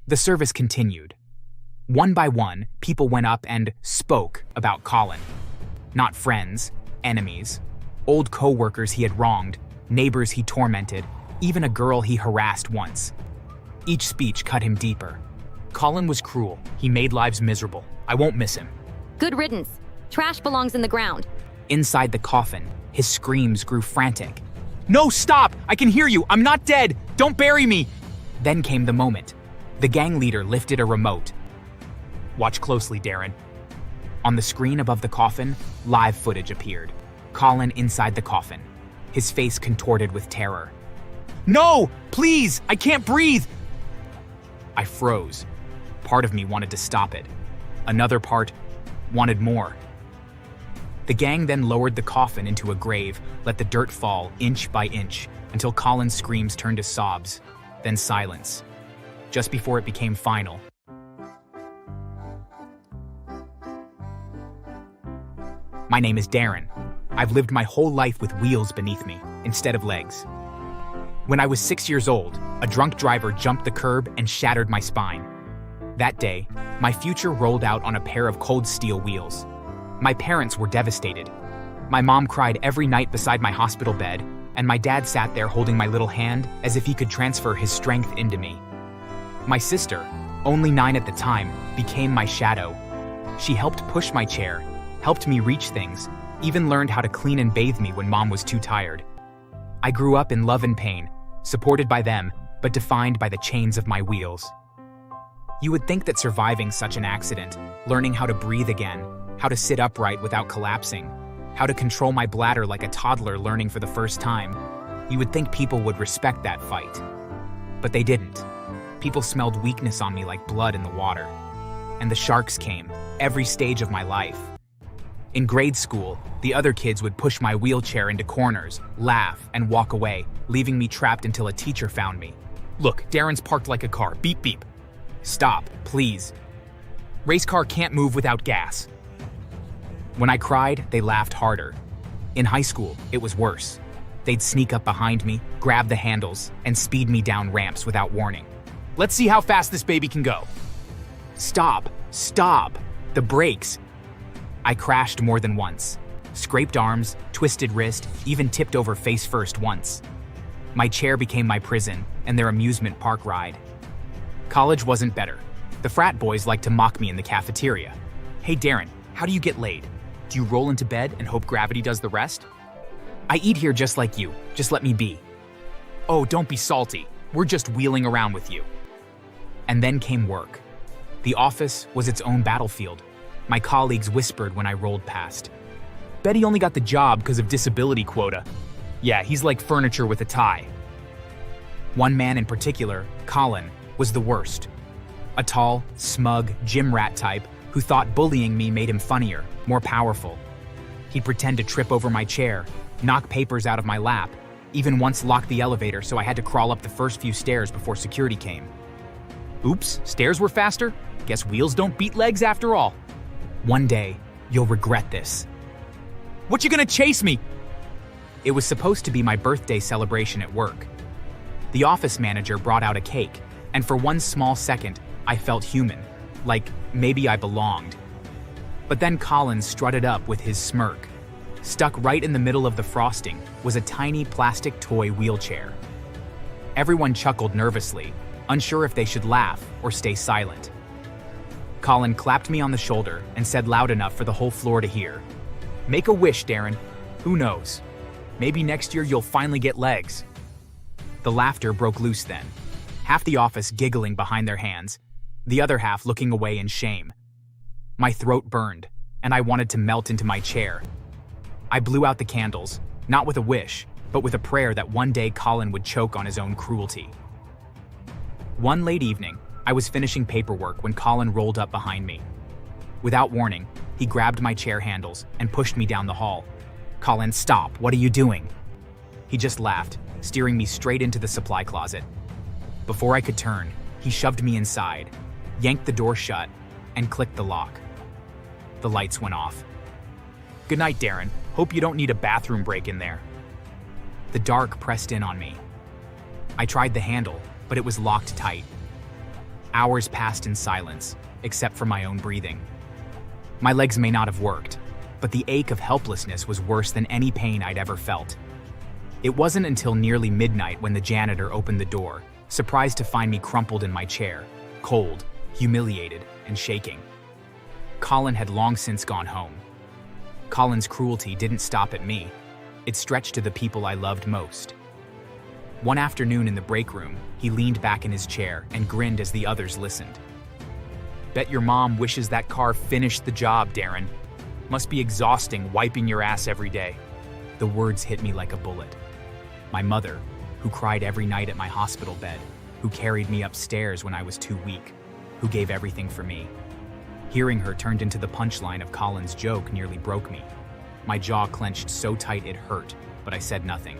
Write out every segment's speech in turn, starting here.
The service continued. One by one, people went up and spoke about Colin. Not friends, enemies, old co-workers he had wronged, neighbors he tormented, even a girl he harassed once. Each speech cut him deeper. Colin was cruel. He made lives miserable. I won't miss him. Good riddance. Trash belongs in the ground. Inside the coffin, his screams grew frantic. No, stop! I can hear you! I'm not dead! Don't bury me! Then came the moment. The gang leader lifted a remote. Watch closely, Darren. On the screen above the coffin, live footage appeared. Colin inside the coffin, his face contorted with terror. No! Please! I can't breathe! I froze. Part of me wanted to stop it. Another part wanted more. The gang then lowered the coffin into a grave, let the dirt fall inch by inch, until Colin's screams turned to sobs, then silence. Just before it became final. My name is Darren. I've lived my whole life with wheels beneath me, instead of legs. When I was 6 years old, a drunk driver jumped the curb and shattered my spine. That day, my future rolled out on a pair of cold steel wheels. My parents were devastated. My mom cried every night beside my hospital bed, and my dad sat there holding my little hand as if he could transfer his strength into me. My sister, only 9 at the time, became my shadow. She helped push my chair, helped me reach things, even learned how to clean and bathe me when mom was too tired. I grew up in love and pain, supported by them, but defined by the chains of my wheels. You would think that surviving such an accident, learning how to breathe again, how to sit upright without collapsing, how to control my bladder like a toddler learning for the first time, you would think people would respect that fight. But they didn't. People smelled weakness on me like blood in the water. And the sharks came, every stage of my life. In grade school, the other kids would push my wheelchair into corners, laugh, and walk away, leaving me trapped until a teacher found me. Look, Darren's parked like a car. Beep, beep. Stop, please. Race car can't move without gas. When I cried, they laughed harder. In high school, it was worse. They'd sneak up behind me, grab the handles, and speed me down ramps without warning. Let's see how fast this baby can go. Stop, stop. The brakes. I crashed more than once. Scraped arms, twisted wrist, even tipped over face first once. My chair became my prison and their amusement park ride. College wasn't better. The frat boys liked to mock me in the cafeteria. Hey Darren, how do you get laid? Do you roll into bed and hope gravity does the rest? I eat here just like you, just let me be. Oh, don't be salty. We're just wheeling around with you. And then came work. The office was its own battlefield. My colleagues whispered when I rolled past. Bet he only got the job because of disability quota. Yeah, he's like furniture with a tie. One man in particular, Colin, was the worst. A tall, smug, gym rat type who thought bullying me made him funnier, more powerful. He'd pretend to trip over my chair, knock papers out of my lap, even once locked the elevator so I had to crawl up the first few stairs before security came. Oops, stairs were faster? Guess wheels don't beat legs after all. One day, you'll regret this. What, you gonna chase me? It was supposed to be my birthday celebration at work. The office manager brought out a cake, and for one small second, I felt human, like maybe I belonged. But then Colin strutted up with his smirk. Stuck right in the middle of the frosting was a tiny plastic toy wheelchair. Everyone chuckled nervously, unsure if they should laugh or stay silent. Colin clapped me on the shoulder and said loud enough for the whole floor to hear, "Make a wish, Darren. Who knows? Maybe next year you'll finally get legs." The laughter broke loose then, half the office giggling behind their hands, the other half looking away in shame. My throat burned, and I wanted to melt into my chair. I blew out the candles, not with a wish, but with a prayer that one day Colin would choke on his own cruelty. One late evening, I was finishing paperwork when Colin rolled up behind me. Without warning, he grabbed my chair handles and pushed me down the hall. "Colin, stop, what are you doing?" He just laughed, steering me straight into the supply closet. Before I could turn, he shoved me inside, yanked the door shut, and clicked the lock. The lights went off. "Good night, Darren. Hope you don't need a bathroom break in there." The dark pressed in on me. I tried the handle, but it was locked tight. Hours passed in silence, except for my own breathing. My legs may not have worked, but the ache of helplessness was worse than any pain I'd ever felt. It wasn't until nearly midnight when the janitor opened the door, surprised to find me crumpled in my chair, cold, humiliated, and shaking. Colin had long since gone home. Colin's cruelty didn't stop at me. It stretched to the people I loved most. One afternoon in the break room, he leaned back in his chair and grinned as the others listened. "Bet your mom wishes that car finished the job, Darren. Must be exhausting wiping your ass every day." The words hit me like a bullet. My mother, who cried every night at my hospital bed, who carried me upstairs when I was too weak, who gave everything for me. Hearing her turned into the punchline of Colin's joke nearly broke me. My jaw clenched so tight it hurt, but I said nothing.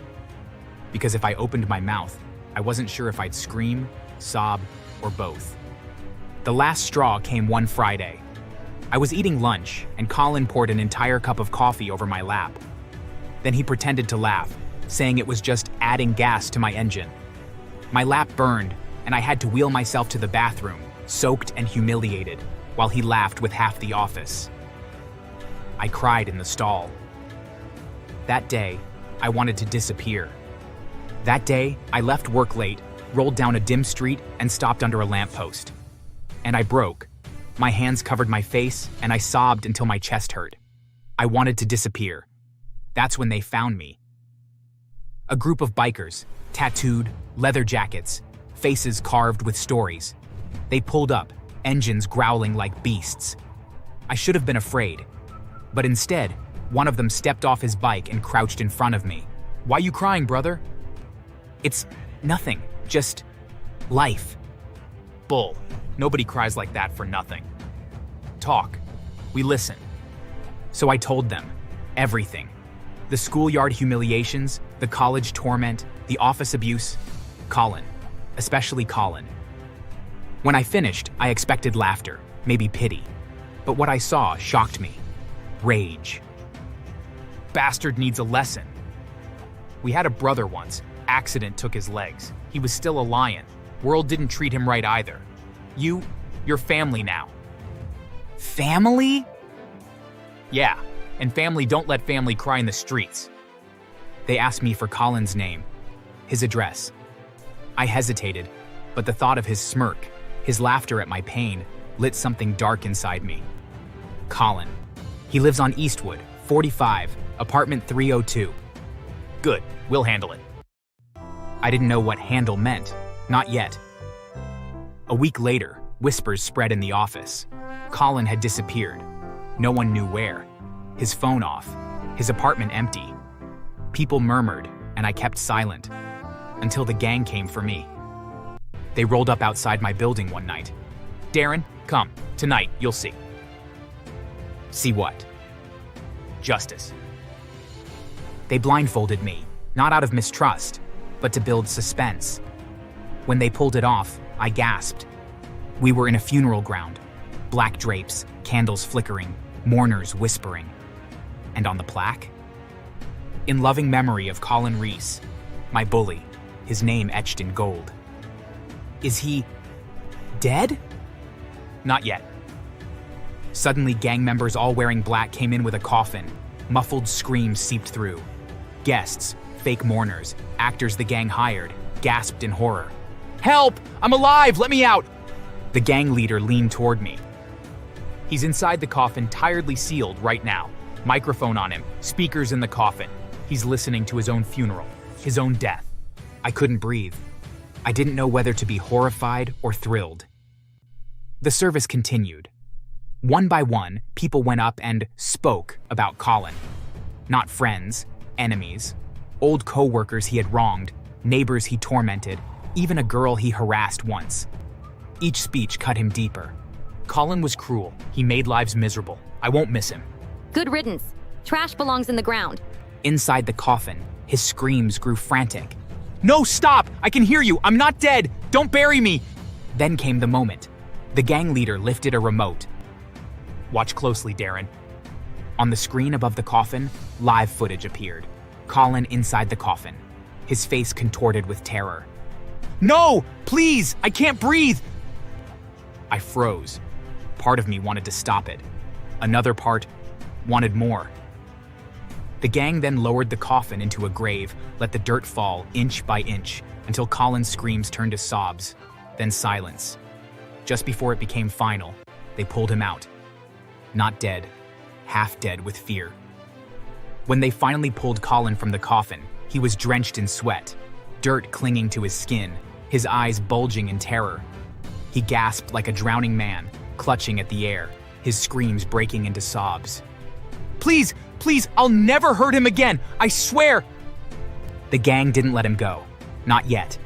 Because if I opened my mouth, I wasn't sure if I'd scream, sob, or both. The last straw came one Friday. I was eating lunch, and Colin poured an entire cup of coffee over my lap. Then he pretended to laugh, saying it was just adding gas to my engine. My lap burned, and I had to wheel myself to the bathroom, soaked and humiliated, while he laughed with half the office. I cried in the stall. That day, I wanted to disappear. That day, I left work late, rolled down a dim street, and stopped under a lamppost. And I broke. My hands covered my face, and I sobbed until my chest hurt. I wanted to disappear. That's when they found me. A group of bikers, tattooed, leather jackets, faces carved with stories. They pulled up, engines growling like beasts. I should have been afraid. But instead, one of them stepped off his bike and crouched in front of me. "Why you crying, brother?" "It's nothing, just life." "Bull. Nobody cries like that for nothing. Talk. We listen." So I told them everything. The schoolyard humiliations, the college torment, the office abuse. Colin. Especially Colin. When I finished, I expected laughter, maybe pity. But what I saw shocked me. Rage. "Bastard needs a lesson. We had a brother once. Accident took his legs. He was still a lion. World didn't treat him right either. You're family now." "Family?" "Yeah, and family don't let family cry in the streets." They asked me for Colin's name, his address. I hesitated, but the thought of his smirk, his laughter at my pain, lit something dark inside me. Colin. He lives on Eastwood, 45, apartment 302. "Good, we'll handle it." I didn't know what handle meant, not yet. A week later, whispers spread in the office. Colin had disappeared. No one knew where. His phone off, his apartment empty. People murmured, and I kept silent, until the gang came for me. They rolled up outside my building one night. "Darren, come, tonight, you'll see." "See what?" "Justice." They blindfolded me, not out of mistrust, but to build suspense. When they pulled it off, I gasped. We were in a funeral ground. Black drapes, candles flickering, mourners whispering. And on the plaque? "In loving memory of Colin Reese, my bully," his name etched in gold. Is he dead? Not yet. Suddenly, gang members all wearing black came in with a coffin. Muffled screams seeped through. Guests, fake mourners, actors the gang hired, gasped in horror. "Help! I'm alive! Let me out!" The gang leader leaned toward me. He's inside the coffin, tiredly sealed right now. Microphone on him, speakers in the coffin. He's listening to his own funeral, his own death. I couldn't breathe. I didn't know whether to be horrified or thrilled. The service continued. One by one, people went up and spoke about Colin. Not friends, enemies, old co-workers he had wronged, neighbors he tormented, even a girl he harassed once. Each speech cut him deeper. Colin was cruel. He made lives miserable. I won't miss him. Good riddance. Trash belongs in the ground. Inside the coffin, his screams grew frantic. "No, stop! I can hear you! I'm not dead! Don't bury me!" Then came the moment. The gang leader lifted a remote. Watch closely, Darren. On the screen above the coffin, live footage appeared. Colin inside the coffin, his face contorted with terror. "No! Please! I can't breathe!" I froze. Part of me wanted to stop it. Another part wanted more. The gang then lowered the coffin into a grave, let the dirt fall inch by inch, until Colin's screams turned to sobs, then silence. Just before it became final, they pulled him out. Not dead, half dead with fear. When they finally pulled Colin from the coffin, he was drenched in sweat, dirt clinging to his skin, his eyes bulging in terror. He gasped like a drowning man, clutching at the air, his screams breaking into sobs. "Please, please, I'll never hurt him again, I swear!" The gang didn't let him go. Not yet.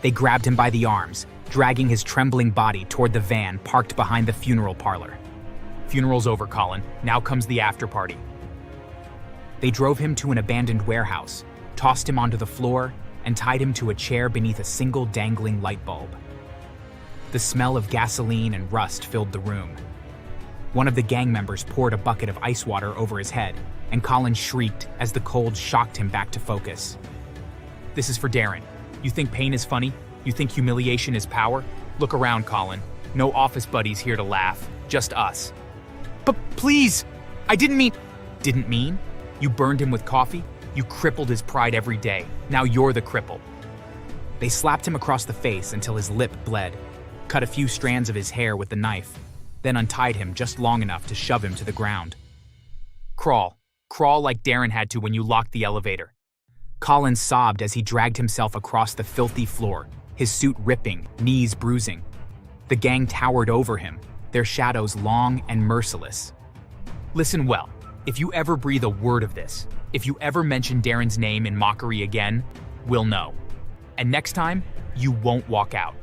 They grabbed him by the arms, dragging his trembling body toward the van parked behind the funeral parlor. "Funeral's over, Colin. Now comes the after party." They drove him to an abandoned warehouse, tossed him onto the floor, and tied him to a chair beneath a single dangling light bulb. The smell of gasoline and rust filled the room. One of the gang members poured a bucket of ice water over his head, and Colin shrieked as the cold shocked him back to focus. "This is for Darren. You think pain is funny? You think humiliation is power? Look around, Colin. No office buddies here to laugh, just us." "But please, I didn't mean—" "Didn't mean? You burned him with coffee? You crippled his pride every day. Now you're the cripple." They slapped him across the face until his lip bled, cut a few strands of his hair with the knife, then untied him just long enough to shove him to the ground. "Crawl. Crawl like Darren had to when you locked the elevator." Colin sobbed as he dragged himself across the filthy floor, his suit ripping, knees bruising. The gang towered over him, their shadows long and merciless. "Listen well. If you ever breathe a word of this, if you ever mention Darren's name in mockery again, we'll know. And next time, you won't walk out."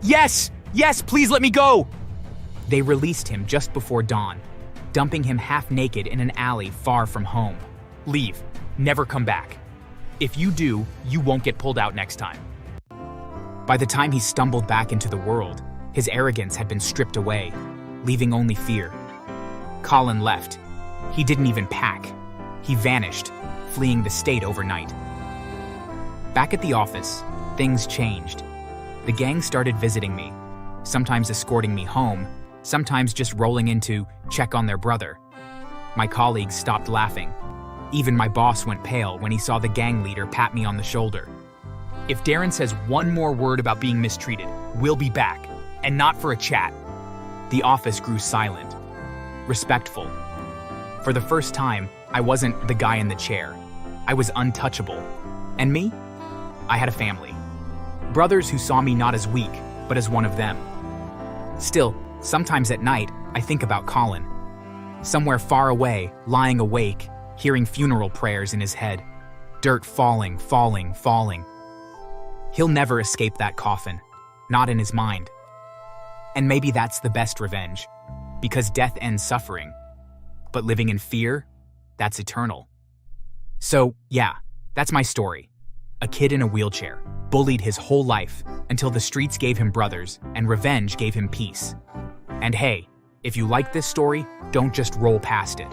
"Yes! Yes, please let me go!" They released him just before dawn, dumping him half naked in an alley far from home. "Leave. Never come back. If you do, you won't get pulled out next time." By the time he stumbled back into the world, his arrogance had been stripped away, leaving only fear. Colin left. He didn't even pack. He vanished, fleeing the state overnight. Back at the office, things changed. The gang started visiting me, sometimes escorting me home, sometimes just rolling in to check on their brother. My colleagues stopped laughing. Even my boss went pale when he saw the gang leader pat me on the shoulder. "If Darren says one more word about being mistreated, we'll be back, and not for a chat." The office grew silent, respectful. For the first time, I wasn't the guy in the chair. I was untouchable. And me? I had a family. Brothers who saw me not as weak, but as one of them. Still, sometimes at night, I think about Colin. Somewhere far away, lying awake, hearing funeral prayers in his head. Dirt falling, falling, falling. He'll never escape that coffin, not in his mind. And maybe that's the best revenge, because death ends suffering. But living in fear, that's eternal. So, yeah, that's my story. A kid in a wheelchair, bullied his whole life until the streets gave him brothers and revenge gave him peace. And hey, if you like this story, don't just roll past it.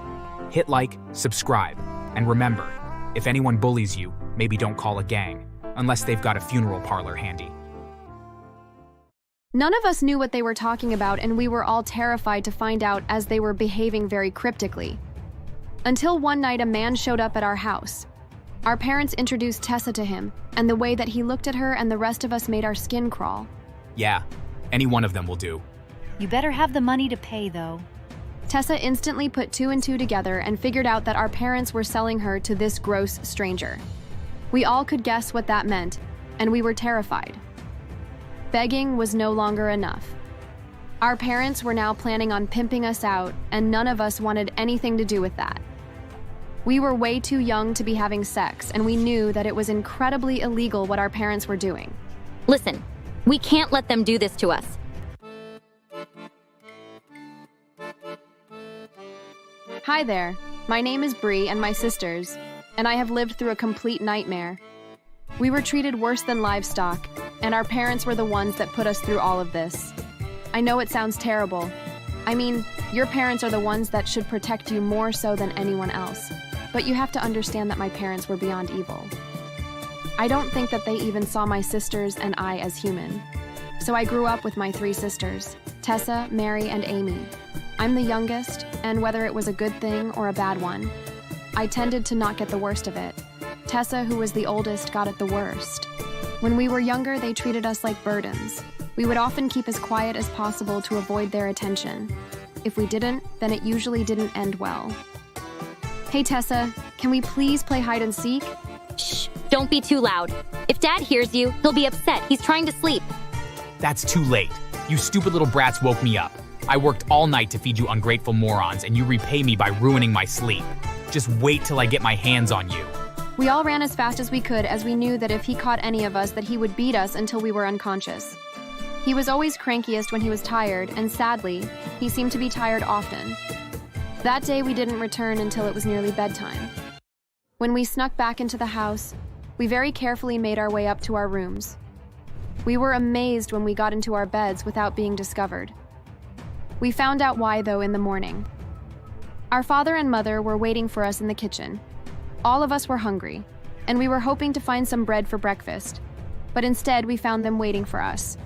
Hit like, subscribe, and remember, if anyone bullies you, maybe don't call a gang, unless they've got a funeral parlor handy. None of us knew what they were talking about, and we were all terrified to find out as they were behaving very cryptically. Until one night a man showed up at our house. Our parents introduced Tessa to him, and the way that he looked at her and the rest of us made our skin crawl. Yeah, any one of them will do. You better have the money to pay, though. Tessa instantly put two and two together and figured out that our parents were selling her to this gross stranger. We all could guess what that meant, and we were terrified. Begging was no longer enough. Our parents were now planning on pimping us out, and none of us wanted anything to do with that. We were way too young to be having sex, and we knew that it was incredibly illegal what our parents were doing. Listen, we can't let them do this to us. Hi there, my name is Bree and my sisters, and I have lived through a complete nightmare. We were treated worse than livestock, and our parents were the ones that put us through all of this. I know it sounds terrible. I mean, your parents are the ones that should protect you more so than anyone else. But you have to understand that my parents were beyond evil. I don't think that they even saw my sisters and I as human. So I grew up with my three sisters, Tessa, Mary, and Amy. I'm the youngest, and whether it was a good thing or a bad one, I tended to not get the worst of it. Tessa, who was the oldest, got it the worst. When we were younger, they treated us like burdens. We would often keep as quiet as possible to avoid their attention. If we didn't, then it usually didn't end well. Hey Tessa, can we please play hide and seek? Shh, don't be too loud. If Dad hears you, he'll be upset. He's trying to sleep. That's too late. You stupid little brats woke me up. I worked all night to feed you ungrateful morons, and you repay me by ruining my sleep. Just wait till I get my hands on you. We all ran as fast as we could, as we knew that if he caught any of us, that he would beat us until we were unconscious. He was always crankiest when he was tired, and sadly, he seemed to be tired often. That day we didn't return until it was nearly bedtime. When we snuck back into the house, we very carefully made our way up to our rooms. We were amazed when we got into our beds without being discovered. We found out why, though, in the morning. Our father and mother were waiting for us in the kitchen. All of us were hungry, and we were hoping to find some bread for breakfast, but instead we found them waiting for us.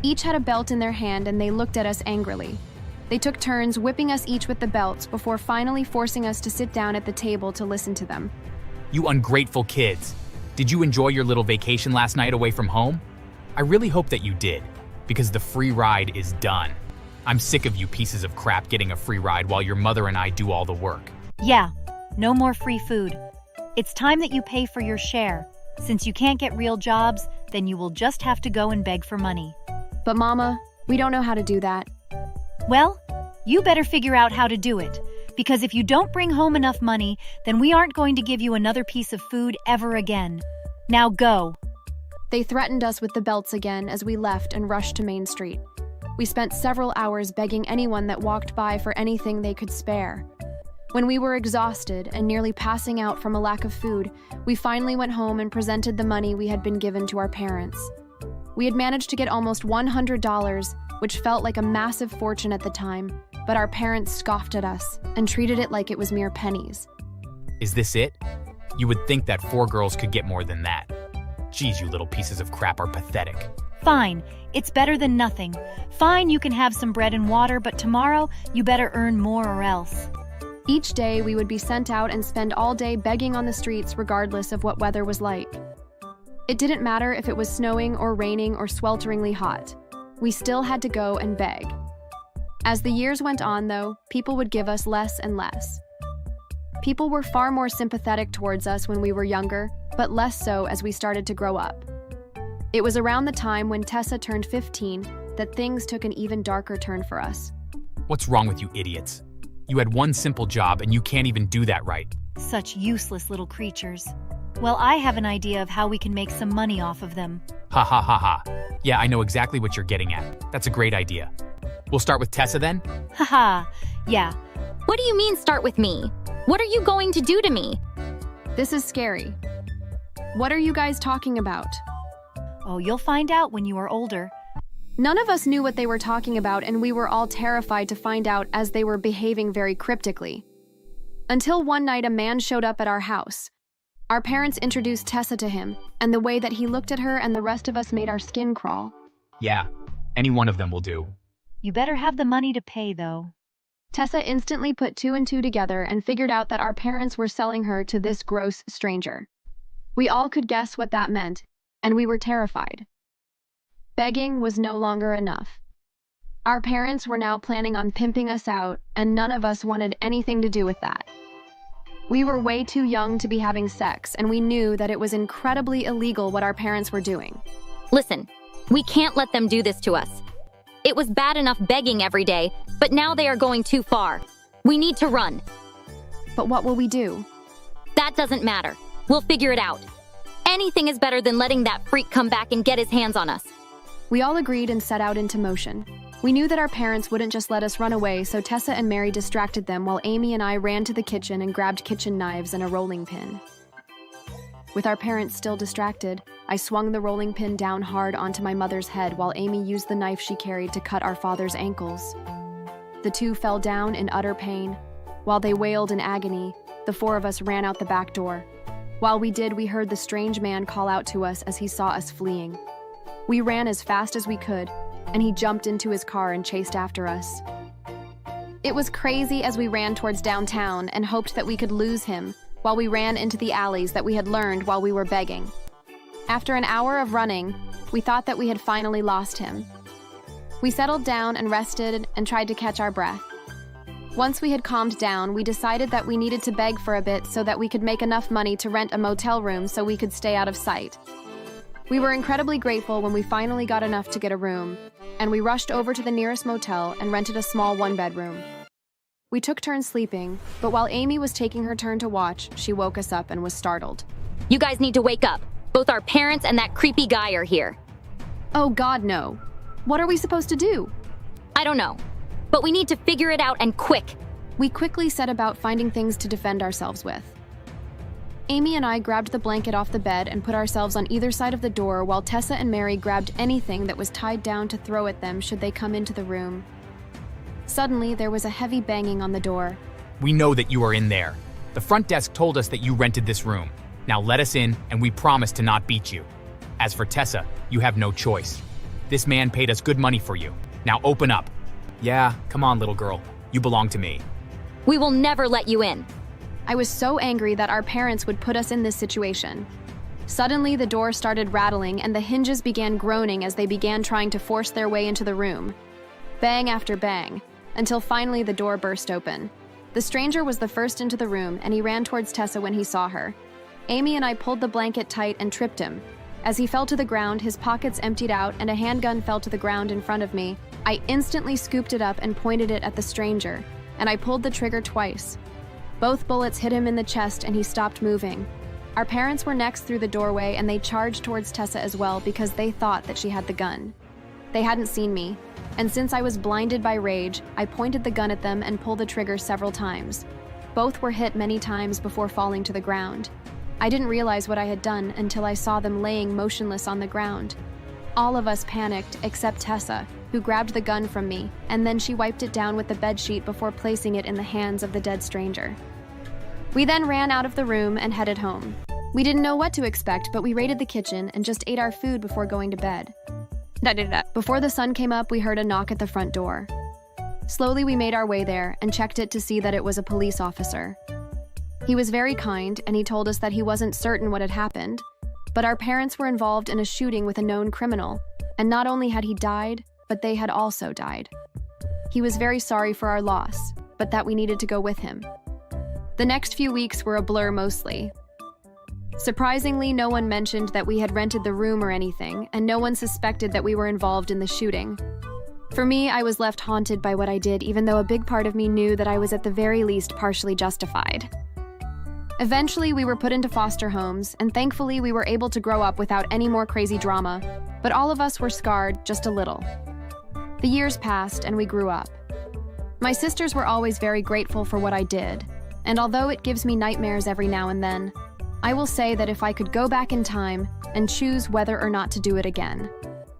Each had a belt in their hand, and they looked at us angrily. They took turns whipping us each with the belts before finally forcing us to sit down at the table to listen to them. You ungrateful kids. Did you enjoy your little vacation last night away from home? I really hope that you did, because the free ride is done. I'm sick of you pieces of crap getting a free ride while your mother and I do all the work. Yeah, no more free food. It's time that you pay for your share. Since you can't get real jobs, then you will just have to go and beg for money. But Mama, we don't know how to do that. Well, you better figure out how to do it, because if you don't bring home enough money, then we aren't going to give you another piece of food ever again. Now go. They threatened us with the belts again as we left and rushed to Main Street. We spent several hours begging anyone that walked by for anything they could spare. When we were exhausted and nearly passing out from a lack of food, we finally went home and presented the money we had been given to our parents. We had managed to get almost $100, which felt like a massive fortune at the time, but our parents scoffed at us and treated it like it was mere pennies. Is this it? You would think that 4 girls could get more than that. Geez, you little pieces of crap are pathetic. Fine, it's better than nothing. Fine, you can have some bread and water, but tomorrow you better earn more or else. Each day we would be sent out and spend all day begging on the streets regardless of what weather was like. It didn't matter if it was snowing or raining or swelteringly hot. We still had to go and beg. As the years went on, though, people would give us less and less. People were far more sympathetic towards us when we were younger, but less so as we started to grow up. It was around the time when Tessa turned 15 that things took an even darker turn for us. What's wrong with you idiots? You had one simple job and you can't even do that right. Such useless little creatures. Well, I have an idea of how we can make some money off of them. Ha ha ha ha. Yeah, I know exactly what you're getting at. That's a great idea. We'll start with Tessa then? Haha, yeah. What do you mean start with me? What are you going to do to me? This is scary. What are you guys talking about? Oh, you'll find out when you are older. None of us knew what they were talking about, and we were all terrified to find out as they were behaving very cryptically. Until one night a man showed up at our house. Our parents introduced Tessa to him, and the way that he looked at her and the rest of us made our skin crawl. Yeah, any one of them will do. You better have the money to pay, though. Tessa instantly put 2 and 2 together and figured out that our parents were selling her to this gross stranger. We all could guess what that meant, and we were terrified. Begging was no longer enough. Our parents were now planning on pimping us out, and none of us wanted anything to do with that. We were way too young to be having sex, and we knew that it was incredibly illegal what our parents were doing. Listen, we can't let them do this to us. It was bad enough begging every day, but now they are going too far. We need to run. But what will we do? That doesn't matter. We'll figure it out. Anything is better than letting that freak come back and get his hands on us. We all agreed and set out into motion. We knew that our parents wouldn't just let us run away, so Tessa and Mary distracted them while Amy and I ran to the kitchen and grabbed kitchen knives and a rolling pin. With our parents still distracted, I swung the rolling pin down hard onto my mother's head while Amy used the knife she carried to cut our father's ankles. The two fell down in utter pain. While they wailed in agony, the 4 of us ran out the back door. While we did, we heard the strange man call out to us as he saw us fleeing. We ran as fast as we could, and he jumped into his car and chased after us. It was crazy as we ran towards downtown and hoped that we could lose him while we ran into the alleys that we had learned while we were begging. After an hour of running, we thought that we had finally lost him. We settled down and rested and tried to catch our breath. Once we had calmed down, we decided that we needed to beg for a bit so that we could make enough money to rent a motel room so we could stay out of sight. We were incredibly grateful when we finally got enough to get a room, and we rushed over to the nearest motel and rented a small one-bedroom. We took turns sleeping, but while Amy was taking her turn to watch, she woke us up and was startled. You guys need to wake up. Both our parents and that creepy guy are here. Oh God, no. What are we supposed to do? I don't know, but we need to figure it out and quick. We quickly set about finding things to defend ourselves with. Amy and I grabbed the blanket off the bed and put ourselves on either side of the door while Tessa and Mary grabbed anything that was tied down to throw at them should they come into the room. Suddenly, there was a heavy banging on the door. We know that you are in there. The front desk told us that you rented this room. Now let us in, and we promise to not beat you. As for Tessa, you have no choice. This man paid us good money for you. Now open up. Yeah, come on, little girl. You belong to me. We will never let you in. I was so angry that our parents would put us in this situation. Suddenly, the door started rattling and the hinges began groaning as they began trying to force their way into the room. Bang after bang, until finally the door burst open. The stranger was the first into the room, and he ran towards Tessa when he saw her. Amy and I pulled the blanket tight and tripped him. As he fell to the ground, his pockets emptied out and a handgun fell to the ground in front of me. I instantly scooped it up and pointed it at the stranger, and I pulled the trigger twice. Both bullets hit him in the chest and he stopped moving. Our parents were next through the doorway and they charged towards Tessa as well because they thought that she had the gun. They hadn't seen me, and since I was blinded by rage, I pointed the gun at them and pulled the trigger several times. Both were hit many times before falling to the ground. I didn't realize what I had done until I saw them laying motionless on the ground. All of us panicked except Tessa, who grabbed the gun from me, and then she wiped it down with the bedsheet before placing it in the hands of the dead stranger. We then ran out of the room and headed home. We didn't know what to expect, but we raided the kitchen and just ate our food before going to bed. Before the sun came up, we heard a knock at the front door. Slowly, we made our way there and checked it to see that it was a police officer. He was very kind, and he told us that he wasn't certain what had happened, but our parents were involved in a shooting with a known criminal, and not only had he died, but they had also died. He was very sorry for our loss, but that we needed to go with him. The next few weeks were a blur mostly. Surprisingly, no one mentioned that we had rented the room or anything, and no one suspected that we were involved in the shooting. For me, I was left haunted by what I did, even though a big part of me knew that I was at the very least partially justified. Eventually, we were put into foster homes, and thankfully we were able to grow up without any more crazy drama, but all of us were scarred just a little. The years passed, and we grew up. My sisters were always very grateful for what I did, and although it gives me nightmares every now and then, I will say that if I could go back in time and choose whether or not to do it again,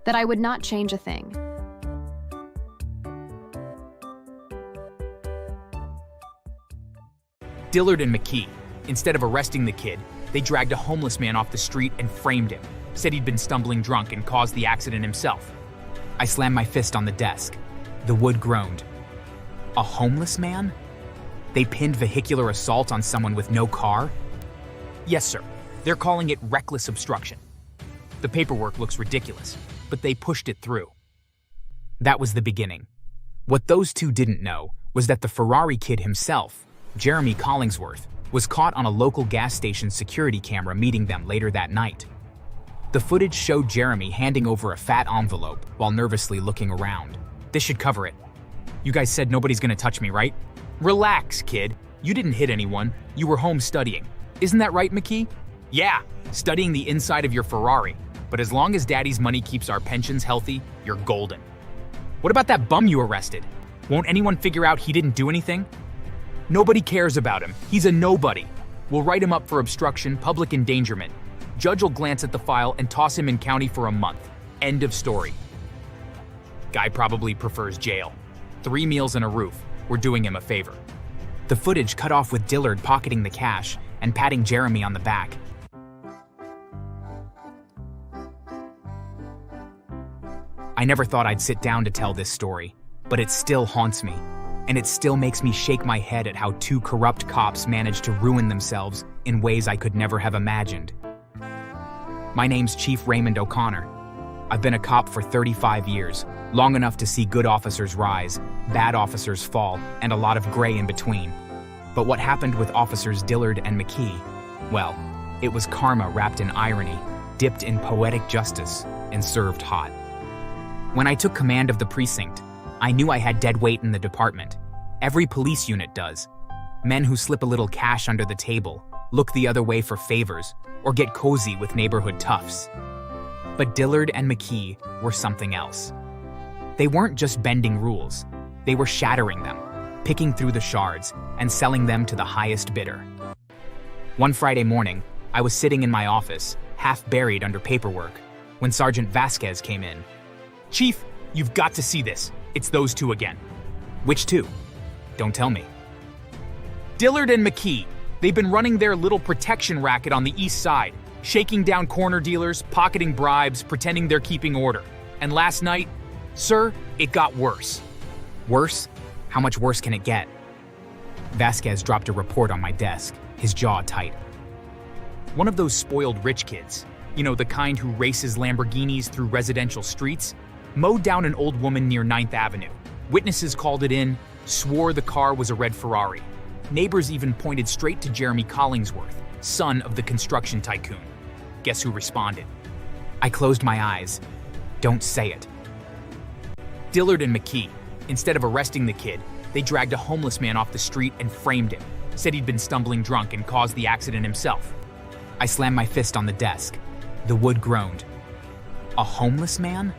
that I would not change a thing. Dillard and McKee. Instead of arresting the kid, they dragged a homeless man off the street and framed him, said he'd been stumbling drunk and caused the accident himself. I slammed my fist on the desk. The wood groaned. A homeless man? They pinned vehicular assault on someone with no car? Yes, sir. They're calling it reckless obstruction. The paperwork looks ridiculous, but they pushed it through. That was the beginning. What those two didn't know was that the Ferrari kid himself, Jeremy Collingsworth, was caught on a local gas station security camera meeting them later that night. The footage showed Jeremy handing over a fat envelope while nervously looking around. This should cover it. You guys said nobody's gonna touch me, right? Relax, kid. You didn't hit anyone. You were home studying. Isn't that right, McKee? Yeah, studying the inside of your Ferrari. But as long as Daddy's money keeps our pensions healthy, you're golden. What about that bum you arrested? Won't anyone figure out he didn't do anything? Nobody cares about him. He's a nobody. We'll write him up for obstruction, public endangerment. Judge will glance at the file and toss him in county for a month. End of story. Guy probably prefers jail. 3 meals and a roof. We're doing him a favor. The footage cut off with Dillard pocketing the cash and patting Jeremy on the back. I never thought I'd sit down to tell this story, but it still haunts me, and it still makes me shake my head at how two corrupt cops managed to ruin themselves in ways I could never have imagined. My name's Chief Raymond O'Connor. I've been a cop for 35 years, long enough to see good officers rise, bad officers fall, and a lot of gray in between. But what happened with Officers Dillard and McKee? Well, it was karma wrapped in irony, dipped in poetic justice, and served hot. When I took command of the precinct, I knew I had dead weight in the department. Every police unit does. Men who slip a little cash under the table, look the other way for favors, or get cozy with neighborhood toughs. But Dillard and McKee were something else. They weren't just bending rules, they were shattering them, picking through the shards, and selling them to the highest bidder. One Friday morning, I was sitting in my office, half buried under paperwork, when Sergeant Vasquez came in. "Chief, you've got to see this. It's those two again." "Which two?" "Don't tell me." "Dillard and McKee. They've been running their little protection racket on the east side, shaking down corner dealers, pocketing bribes, pretending they're keeping order. And last night, sir, it got worse." "Worse? How much worse can it get?" Vasquez dropped a report on my desk, his jaw tight. "One of those spoiled rich kids, you know, the kind who races Lamborghinis through residential streets, mowed down an old woman near 9th Avenue. Witnesses called it in, swore the car was a red Ferrari. Neighbors even pointed straight to Jeremy Collingsworth, son of the construction tycoon. Guess who responded?" I closed my eyes. "Don't say it." "Dillard and McKee. Instead of arresting the kid, they dragged a homeless man off the street and framed him. Said he'd been stumbling drunk and caused the accident himself." I slammed my fist on the desk. The wood groaned. A homeless man?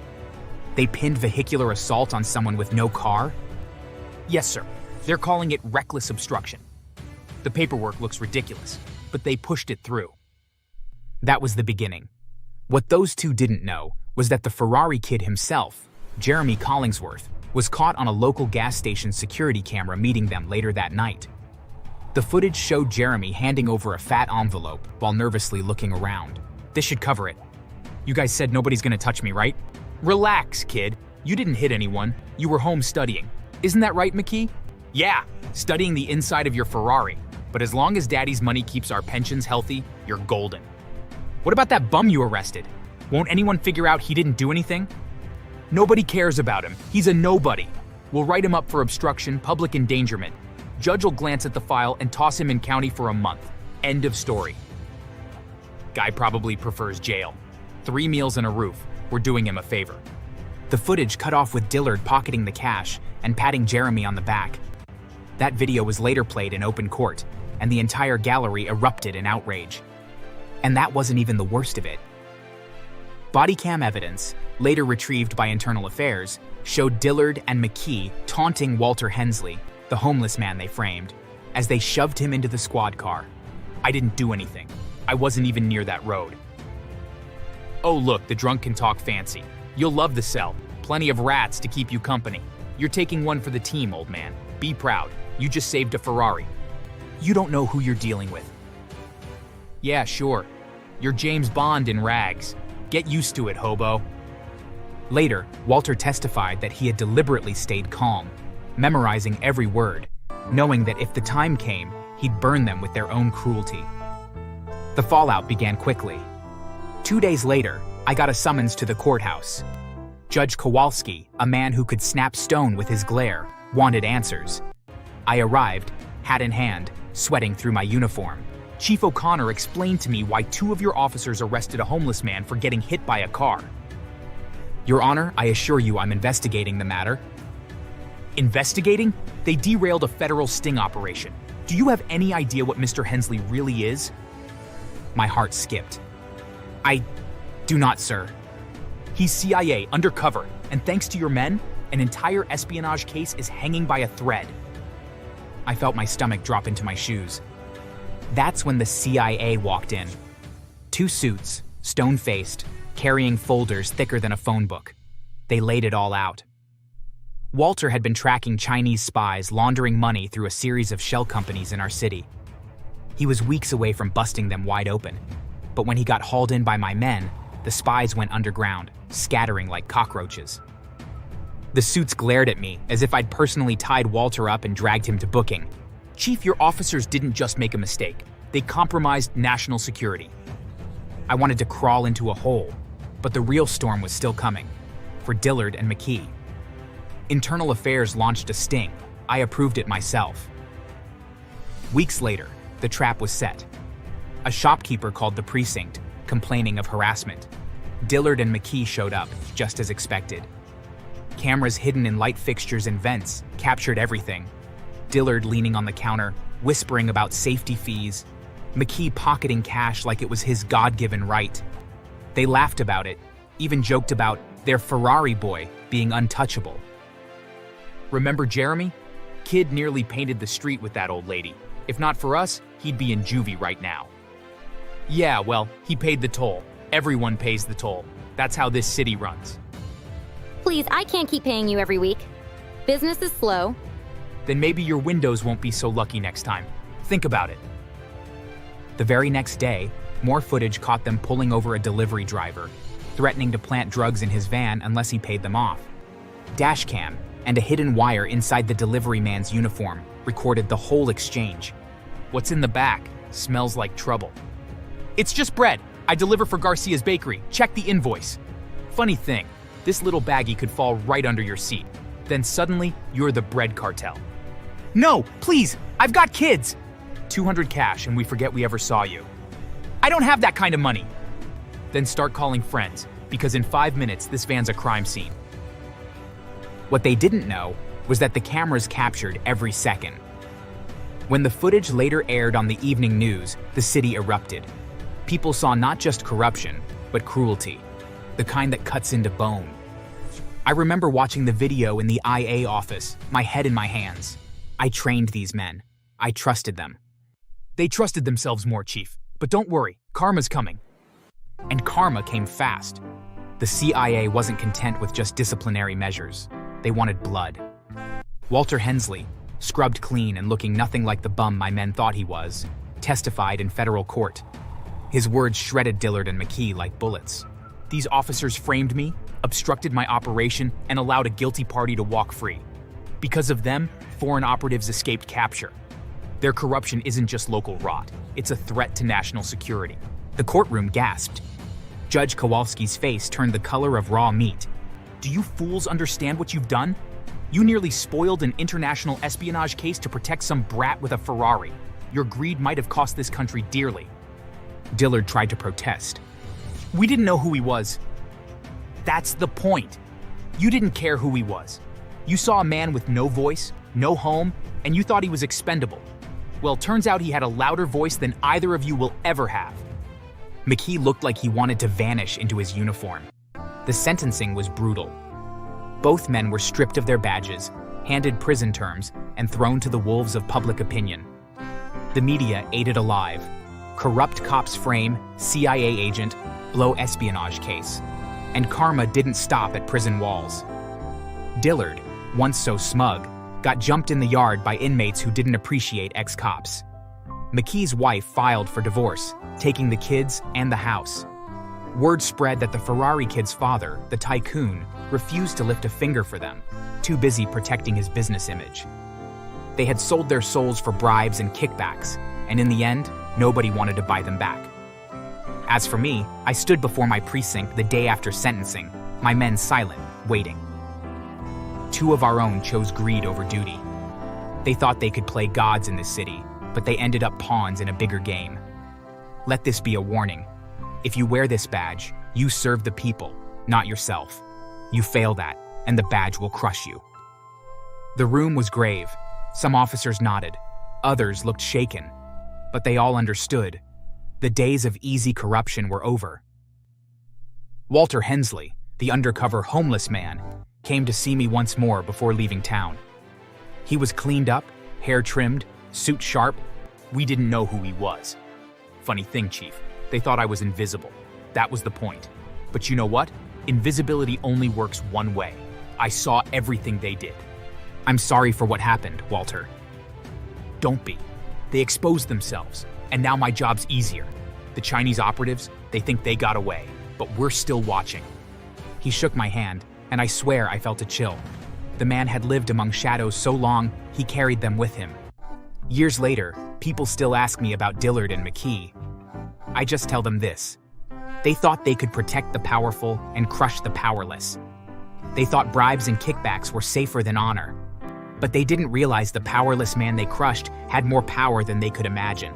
They pinned vehicular assault on someone with no car? "Yes, sir. They're calling it reckless obstruction. The paperwork looks ridiculous, but they pushed it through." That was the beginning. What those two didn't know was that the Ferrari kid himself, Jeremy Collingsworth, was caught on a local gas station security camera meeting them later that night. The footage showed Jeremy handing over a fat envelope while nervously looking around. "This should cover it. You guys said nobody's gonna touch me, right?" "Relax, kid. You didn't hit anyone. You were home studying. Isn't that right, McKee?" "Yeah, studying the inside of your Ferrari. But as long as Daddy's money keeps our pensions healthy, you're golden." "What about that bum you arrested? Won't anyone figure out he didn't do anything?" "Nobody cares about him. He's a nobody. We'll write him up for obstruction, public endangerment. Judge will glance at the file and toss him in county for a month. End of story." Guy probably prefers jail. 3 meals and a roof. We're doing him a favor. The footage cut off with Dillard pocketing the cash and patting Jeremy on the back. That video was later played in open court, and the entire gallery erupted in outrage. And that wasn't even the worst of it. Body cam evidence, later retrieved by Internal Affairs, showed Dillard and McKee taunting Walter Hensley, the homeless man they framed, as they shoved him into the squad car. "I didn't do anything. I wasn't even near that road." "Oh look, the drunk can talk fancy. You'll love the cell. Plenty of rats to keep you company. You're taking one for the team, old man. Be proud. You just saved a Ferrari. You don't know who you're dealing with." "Yeah, sure. You're James Bond in rags. Get used to it, hobo." Later, Walter testified that he had deliberately stayed calm, memorizing every word, knowing that if the time came, he'd burn them with their own cruelty. The fallout began quickly. 2 days later, I got a summons to the courthouse. Judge Kowalski, a man who could snap stone with his glare, wanted answers. I arrived, hat in hand, sweating through my uniform. Chief O'Connor explained to me why 2 of your officers arrested a homeless man for getting hit by a car. "Your Honor, I assure you I'm investigating the matter." "Investigating? They derailed a federal sting operation. Do you have any idea what Mr. Hensley really is?" My heart skipped. "I do not, sir." "He's CIA, undercover, and thanks to your men, an entire espionage case is hanging by a thread." I felt my stomach drop into my shoes. That's when the CIA walked in. 2 suits, stone-faced, carrying folders thicker than a phone book. They laid it all out. Walter had been tracking Chinese spies laundering money through a series of shell companies in our city. He was weeks away from busting them wide open, but when he got hauled in by my men, the spies went underground, scattering like cockroaches. The suits glared at me as if I'd personally tied Walter up and dragged him to booking. "Chief, your officers didn't just make a mistake. They compromised national security." I wanted to crawl into a hole, but the real storm was still coming, for Dillard and McKee. Internal Affairs launched a sting. I approved it myself. Weeks later, the trap was set. A shopkeeper called the precinct, complaining of harassment. Dillard and McKee showed up, just as expected. Cameras hidden in light fixtures and vents captured everything. Dillard leaning on the counter, whispering about safety fees. McKee pocketing cash like it was his God-given right. They laughed about it, even joked about their Ferrari boy being untouchable. "Remember Jeremy? Kid nearly painted the street with that old lady. If not for us, he'd be in juvie right now." "Yeah, well, he paid the toll. Everyone pays the toll. That's how this city runs." Please, I can't keep paying you every week. Business is slow. "Then maybe your windows won't be so lucky next time. Think about it." The very next day, more footage caught them pulling over a delivery driver, threatening to plant drugs in his van unless he paid them off. Dashcam and a hidden wire inside the delivery man's uniform recorded the whole exchange. "What's in the back? Smells like trouble." "It's just bread. I deliver for Garcia's Bakery. Check the invoice." Funny thing, this little baggie could fall right under your seat. Then suddenly, you're the bread cartel. "No, please, I've got kids." 200 cash and we forget we ever saw you. "I don't have that kind of money." Then start calling friends, because in 5 minutes, this van's a crime scene. What they didn't know was that the cameras captured every second. When the footage later aired on the evening news, the city erupted. People saw not just corruption, but cruelty, the kind that cuts into bone. I remember watching the video in the IA office, my head in my hands. I trained these men. I trusted them. "They trusted themselves more, Chief. But don't worry, karma's coming." And karma came fast. The CIA wasn't content with just disciplinary measures. They wanted blood. Walter Hensley, scrubbed clean and looking nothing like the bum my men thought he was, testified in federal court. His words shredded Dillard and McKee like bullets. "These officers framed me, obstructed my operation, and allowed a guilty party to walk free. Because of them, foreign operatives escaped capture. Their corruption isn't just local rot, it's a threat to national security." The courtroom gasped. Judge Kowalski's face turned the color of raw meat. "Do you fools understand what you've done? You nearly spoiled an international espionage case to protect some brat with a Ferrari. Your greed might have cost this country dearly." Dillard tried to protest. "We didn't know who he was." "That's the point. You didn't care who he was. You saw a man with no voice, no home, and you thought he was expendable. Well, turns out he had a louder voice than either of you will ever have." McKee looked like he wanted to vanish into his uniform. The sentencing was brutal. Both men were stripped of their badges, handed prison terms, and thrown to the wolves of public opinion. The media ate it alive. Corrupt cops frame, CIA agent, blow espionage case. And karma didn't stop at prison walls. Dillard, once so smug, got jumped in the yard by inmates who didn't appreciate ex-cops. McKee's wife filed for divorce, taking the kids and the house. Word spread that the Ferrari kid's father, the tycoon, refused to lift a finger for them, too busy protecting his business image. They had sold their souls for bribes and kickbacks, and in the end, nobody wanted to buy them back. As for me, I stood before my precinct the day after sentencing, my men silent, waiting. 2 of our own chose greed over duty. They thought they could play gods in this city, but they ended up pawns in a bigger game. Let this be a warning. If you wear this badge, you serve the people, not yourself. You fail that, and the badge will crush you. The room was grave. Some officers nodded. Others looked shaken. But they all understood. The days of easy corruption were over. Walter Hensley, the undercover homeless man, came to see me once more before leaving town. He was cleaned up, hair trimmed, suit sharp. We didn't know who he was. Funny thing, Chief, they thought I was invisible. That was the point. But you know what? Invisibility only works one way. I saw everything they did. I'm sorry for what happened, Walter. Don't be. They exposed themselves, and now my job's easier. The Chinese operatives, they think they got away. but we're still watching." He shook my hand, and I swear I felt a chill. The man had lived among shadows so long, he carried them with him. Years later, people still ask me about Dillard and McKee. I just tell them this. They thought they could protect the powerful and crush the powerless. They thought bribes and kickbacks were safer than honor. But they didn't realize the powerless man they crushed had more power than they could imagine.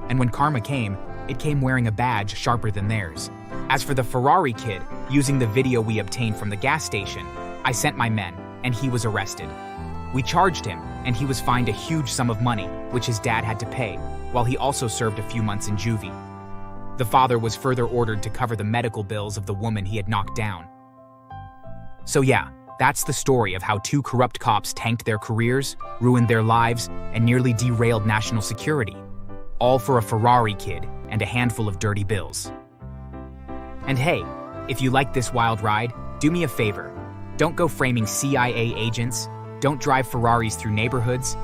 And when karma came, it came wearing a badge sharper than theirs. As for the Ferrari kid, using the video we obtained from the gas station, I sent my men, and he was arrested. We charged him, and he was fined a huge sum of money, which his dad had to pay, while he also served a few months in juvie. The father was further ordered to cover the medical bills of the woman he had knocked down. So yeah, that's the story of how two corrupt cops tanked their careers, ruined their lives, and nearly derailed national security. All for a Ferrari kid and a handful of dirty bills. And hey, if you like this wild ride, do me a favor. Don't go framing CIA agents, don't drive Ferraris through neighborhoods,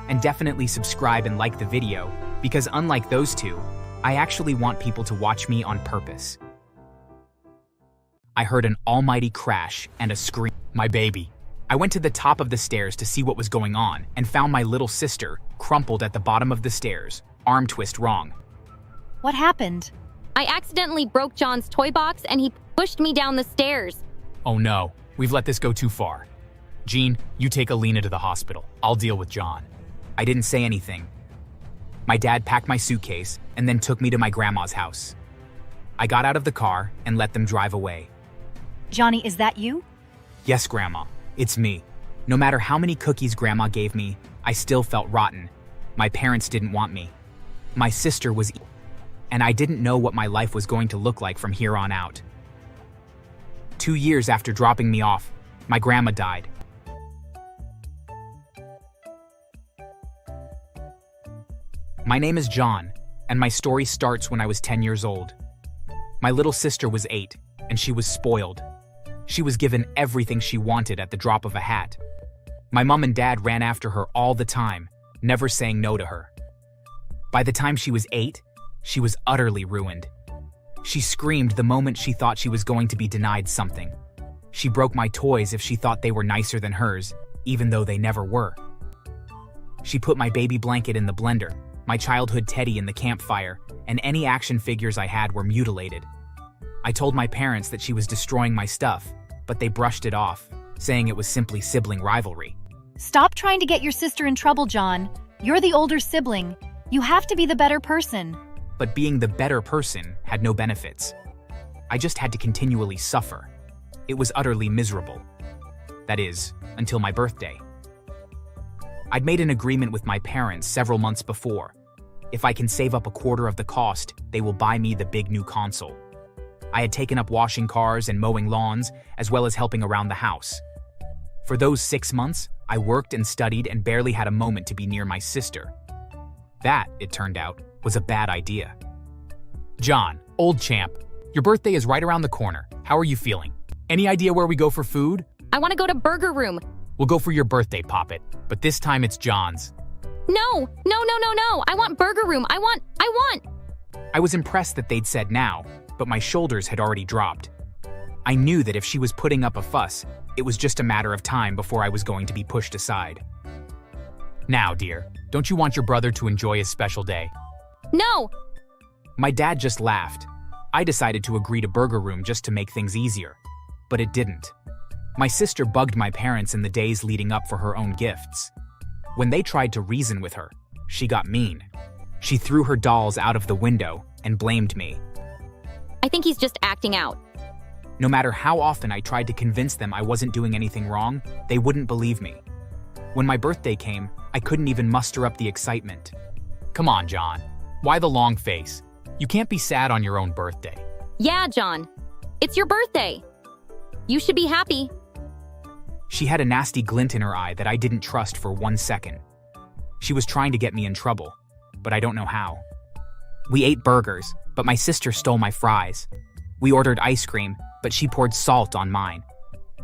and definitely subscribe and like the video, because unlike those two, I actually want people to watch me on purpose. I heard an almighty crash and a scream. My baby. I went to the top of the stairs to see what was going on and found my little sister crumpled at the bottom of the stairs, arm twist wrong. What happened? I accidentally broke John's toy box and he pushed me down the stairs. Oh no, we've let this go too far. Jean, you take Alina to the hospital. I'll deal with John. I didn't say anything. My dad packed my suitcase and then took me to my grandma's house. I got out of the car and let them drive away. Johnny, is that you? Yes, Grandma, it's me. No matter how many cookies Grandma gave me, I still felt rotten. My parents didn't want me. My sister was and I didn't know what my life was going to look like from here on out. 2 years after dropping me off, my grandma died. My name is John, and my story starts when I was 10 years old. My little sister was 8, and she was spoiled. She was given everything she wanted at the drop of a hat. My mom and dad ran after her all the time, never saying no to her. By the time she was 8, she was utterly ruined. She screamed the moment she thought she was going to be denied something. She broke my toys if she thought they were nicer than hers, even though they never were. She put my baby blanket in the blender, my childhood teddy in the campfire, and any action figures I had were mutilated. I told my parents that she was destroying my stuff, but they brushed it off, saying it was simply sibling rivalry. Stop trying to get your sister in trouble, John. You're the older sibling. You have to be the better person. But being the better person had no benefits. I just had to continually suffer. It was utterly miserable. That is, until my birthday. I'd made an agreement with my parents several months before. If I can save up a quarter of the cost, they will buy me the big new console. I had taken up washing cars and mowing lawns, as well as helping around the house. For those 6 months, I worked and studied and barely had a moment to be near my sister. That, it turned out, was a bad idea. John, old champ, your birthday is right around the corner. How are you feeling? Any idea where we go for food? I want to go to Burger Room. We'll go for your birthday, Poppet, but this time it's John's. No. I want Burger Room. I want. I was impressed that they'd said now, but my shoulders had already dropped. I knew that if she was putting up a fuss, it was just a matter of time before I was going to be pushed aside. Now, dear, don't you want your brother to enjoy his special day? No. My dad just laughed. I decided to agree to Burger Room just to make things easier, but it didn't. My sister bugged my parents in the days leading up for her own gifts. When they tried to reason with her, she got mean. She threw her dolls out of the window and blamed me. I think he's just acting out. No matter how often I tried to convince them I wasn't doing anything wrong, they wouldn't believe me. When my birthday came, I couldn't even muster up the excitement. Come on, John. Why the long face? You can't be sad on your own birthday. Yeah, John. It's your birthday. You should be happy. She had a nasty glint in her eye that I didn't trust for 1 second. She was trying to get me in trouble, but I don't know how. We ate burgers, but my sister stole my fries. We ordered ice cream, but she poured salt on mine.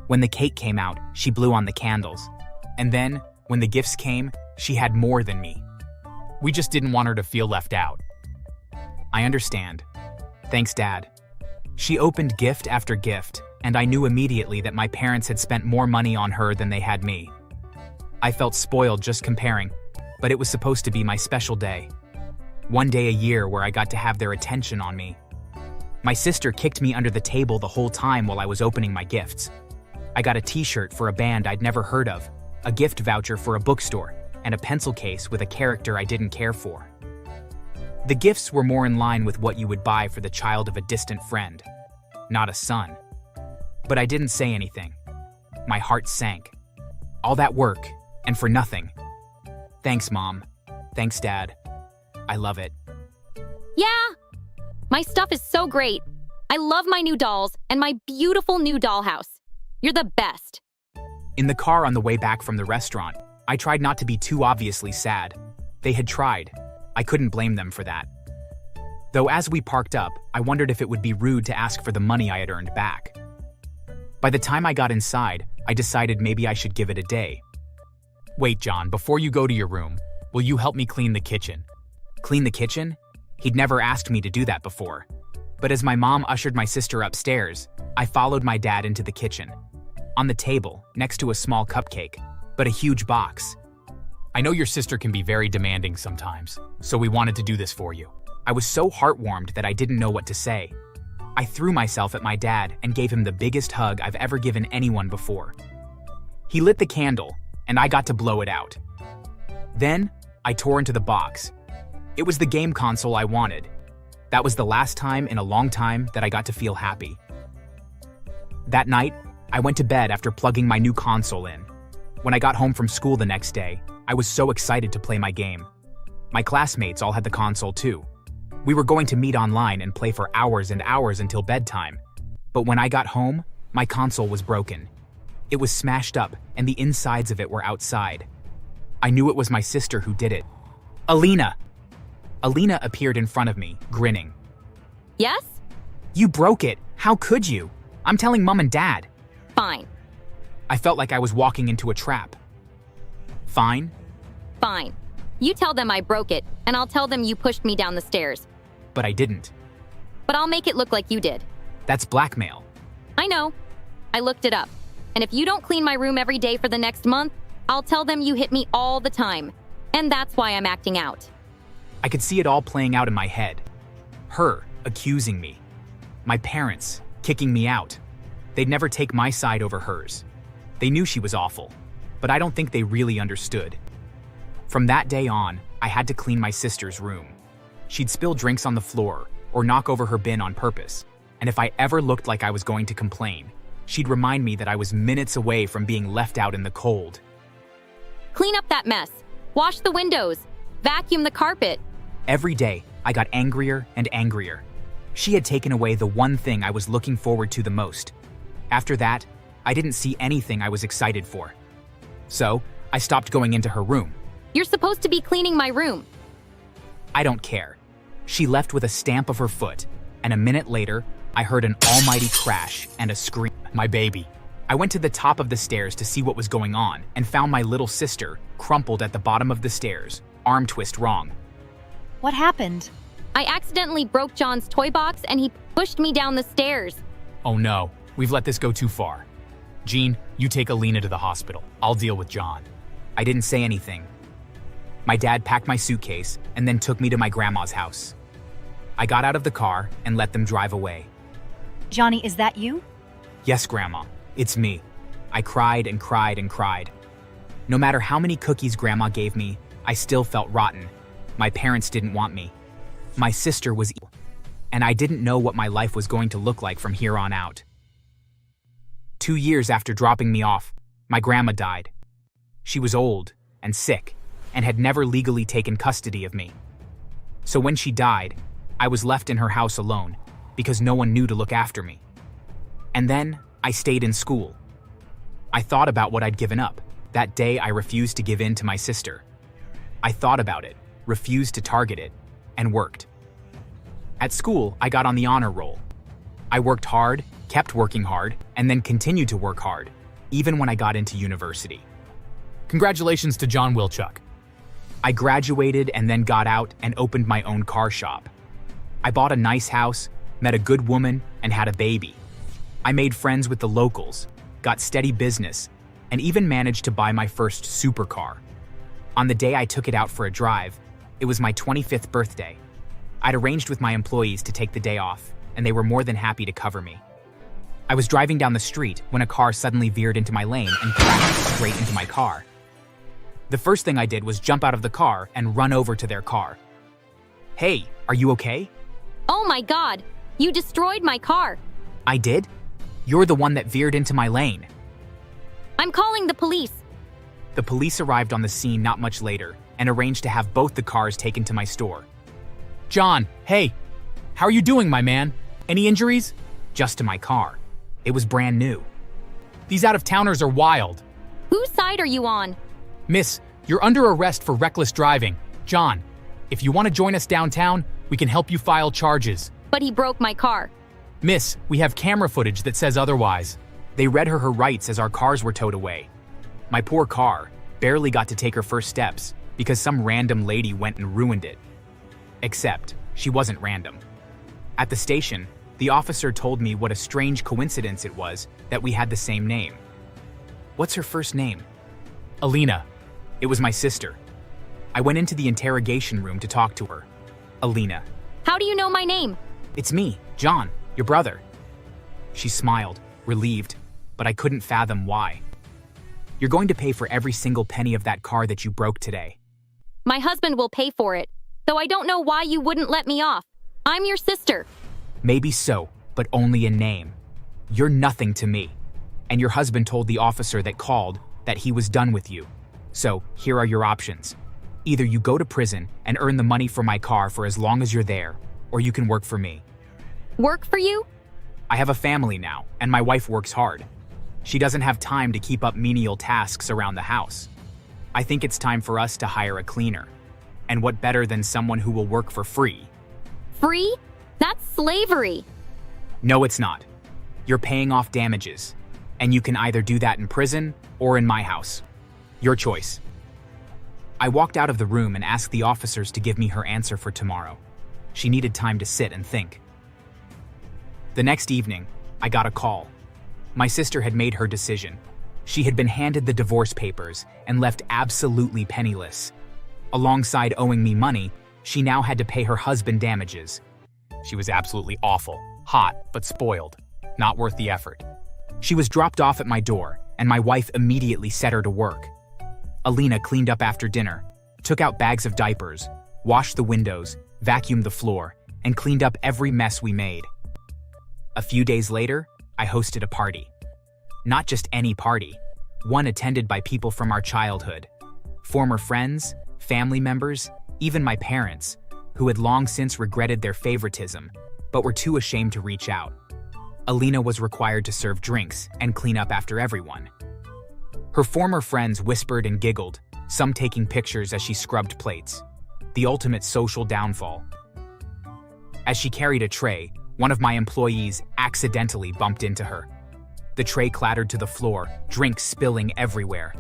When the cake came out, she blew on the candles. And then, when the gifts came, she had more than me. We just didn't want her to feel left out. I understand. Thanks, Dad. She opened gift after gift, and I knew immediately that my parents had spent more money on her than they had me. I felt spoiled just comparing, but it was supposed to be my special day. One day a year where I got to have their attention on me. My sister kicked me under the table the whole time while I was opening my gifts. I got a t-shirt for a band I'd never heard of, a gift voucher for a bookstore, and a pencil case with a character I didn't care for. The gifts were more in line with what you would buy for the child of a distant friend, not a son. But I didn't say anything. My heart sank. All that work, and for nothing. Thanks, Mom. Thanks, Dad. I love it. Yeah! My stuff is so great. I love my new dolls and my beautiful new dollhouse. You're the best. In the car on the way back from the restaurant, I tried not to be too obviously sad. They had tried. I couldn't blame them for that. Though as we parked up, I wondered if it would be rude to ask for the money I had earned back. By the time I got inside, I decided maybe I should give it a day. Wait, John, before you go to your room, will you help me clean the kitchen? Clean the kitchen? He'd never asked me to do that before. But as my mom ushered my sister upstairs, I followed my dad into the kitchen. On the table, next to a small cupcake, but a huge box. I know your sister can be very demanding sometimes, so we wanted to do this for you. I was so heartwarmed that I didn't know what to say. I threw myself at my dad and gave him the biggest hug I've ever given anyone before. He lit the candle, and I got to blow it out. Then, I tore into the box. It was the game console I wanted. That was the last time in a long time that I got to feel happy. That night, I went to bed after plugging my new console in. When I got home from school the next day, I was so excited to play my game. My classmates all had the console too. We were going to meet online and play for hours and hours until bedtime. But when I got home, my console was broken. It was smashed up, and the insides of it were outside. I knew it was my sister who did it. Alina! Alina appeared in front of me, grinning. Yes? You broke it! How could you? I'm telling Mom and Dad. Fine. I felt like I was walking into a trap. Fine? Fine. You tell them I broke it, and I'll tell them you pushed me down the stairs. But I didn't. But I'll make it look like you did. That's blackmail. I know. I looked it up. And if you don't clean my room every day for the next month, I'll tell them you hit me all the time. And that's why I'm acting out. I could see it all playing out in my head. Her accusing me. My parents kicking me out. They'd never take my side over hers. They knew she was awful, but I don't think they really understood. From that day on, I had to clean my sister's room. She'd spill drinks on the floor or knock over her bin on purpose, and if I ever looked like I was going to complain, she'd remind me that I was minutes away from being left out in the cold. Clean up that mess. Wash the windows. Vacuum the carpet. Every day, I got angrier and angrier. She had taken away the one thing I was looking forward to the most. After that, I didn't see anything I was excited for. So, I stopped going into her room. You're supposed to be cleaning my room. I don't care. She left with a stamp of her foot, and a minute later, I heard an almighty crash and a scream. My baby. I went to the top of the stairs to see what was going on and found my little sister crumpled at the bottom of the stairs, arm twist wrong. What happened? I accidentally broke John's toy box and he pushed me down the stairs. Oh no, we've let this go too far. Jean, you take Alina to the hospital. I'll deal with John. I didn't say anything. My dad packed my suitcase and then took me to my grandma's house. I got out of the car and let them drive away. Johnny, is that you? Yes, Grandma, it's me. I cried and cried and cried. No matter how many cookies Grandma gave me, I still felt rotten. My parents didn't want me. My sister was ill, and I didn't know what my life was going to look like from here on out. 2 years after dropping me off, my grandma died. She was old and sick and had never legally taken custody of me. So when she died, I was left in her house alone because no one knew to look after me. And then I stayed in school. I thought about what I'd given up. That day I refused to give in to my sister. I thought about it, refused to target it, and worked. At school, I got on the honor roll. I worked hard, kept working hard, and then continued to work hard, even when I got into university. Congratulations to John Wilczuk. I graduated and then got out and opened my own car shop. I bought a nice house, met a good woman, and had a baby. I made friends with the locals, got steady business, and even managed to buy my first supercar. On the day I took it out for a drive, it was my 25th birthday. I'd arranged with my employees to take the day off, and they were more than happy to cover me. I was driving down the street when a car suddenly veered into my lane and crashed straight into my car. The first thing I did was jump out of the car and run over to their car. "Hey, are you okay?" Oh my God! You destroyed my car! "I did? You're the one that veered into my lane." I'm calling the police! The police arrived on the scene not much later and arranged to have both the cars taken to my store. "John, hey, how are you doing, my man? Any injuries?" "Just to my car. It was brand new." "These out-of-towners are wild." Whose side are you on? "Miss, you're under arrest for reckless driving. John, if you want to join us downtown, we can help you file charges." But he broke my car. "Miss, we have camera footage that says otherwise." They read her rights as our cars were towed away. My poor car barely got to take her first steps because some random lady went and ruined it. Except, she wasn't random. At the station, the officer told me what a strange coincidence it was that we had the same name. "What's her first name?" "Alina. It was my sister." I went into the interrogation room to talk to her. "Alina." How do you know my name? "It's me, John, your brother." She smiled, relieved, but I couldn't fathom why. "You're going to pay for every single penny of that car that you broke today." My husband will pay for it, though I don't know why you wouldn't let me off. I'm your sister. "Maybe so, but only in name. You're nothing to me." And your husband told the officer that called that he was done with you. So here are your options. Either you go to prison and earn the money for my car for as long as you're there, or you can work for me. Work for you? I have a family now, and my wife works hard. She doesn't have time to keep up menial tasks around the house. I think it's time for us to hire a cleaner. And what better than someone who will work for free? Free? That's slavery. No, it's not. You're paying off damages, and you can either do that in prison or in my house. Your choice. I walked out of the room and asked the officers to give me her answer for tomorrow. She needed time to sit and think. The next evening, I got a call. My sister had made her decision. She had been handed the divorce papers and left absolutely penniless. Alongside owing me money, she now had to pay her husband damages. She was absolutely awful, hot, but spoiled. Not worth the effort. She was dropped off at my door, and my wife immediately set her to work. Alina cleaned up after dinner, took out bags of diapers, washed the windows, vacuumed the floor, and cleaned up every mess we made. A few days later, I hosted a party. Not just any party, one attended by people from our childhood. Former friends, family members, even my parents, who had long since regretted their favoritism, but were too ashamed to reach out. Alina was required to serve drinks and clean up after everyone. Her former friends whispered and giggled, some taking pictures as she scrubbed plates. The ultimate social downfall. As she carried a tray, one of my employees accidentally bumped into her. The tray clattered to the floor, drinks spilling everywhere.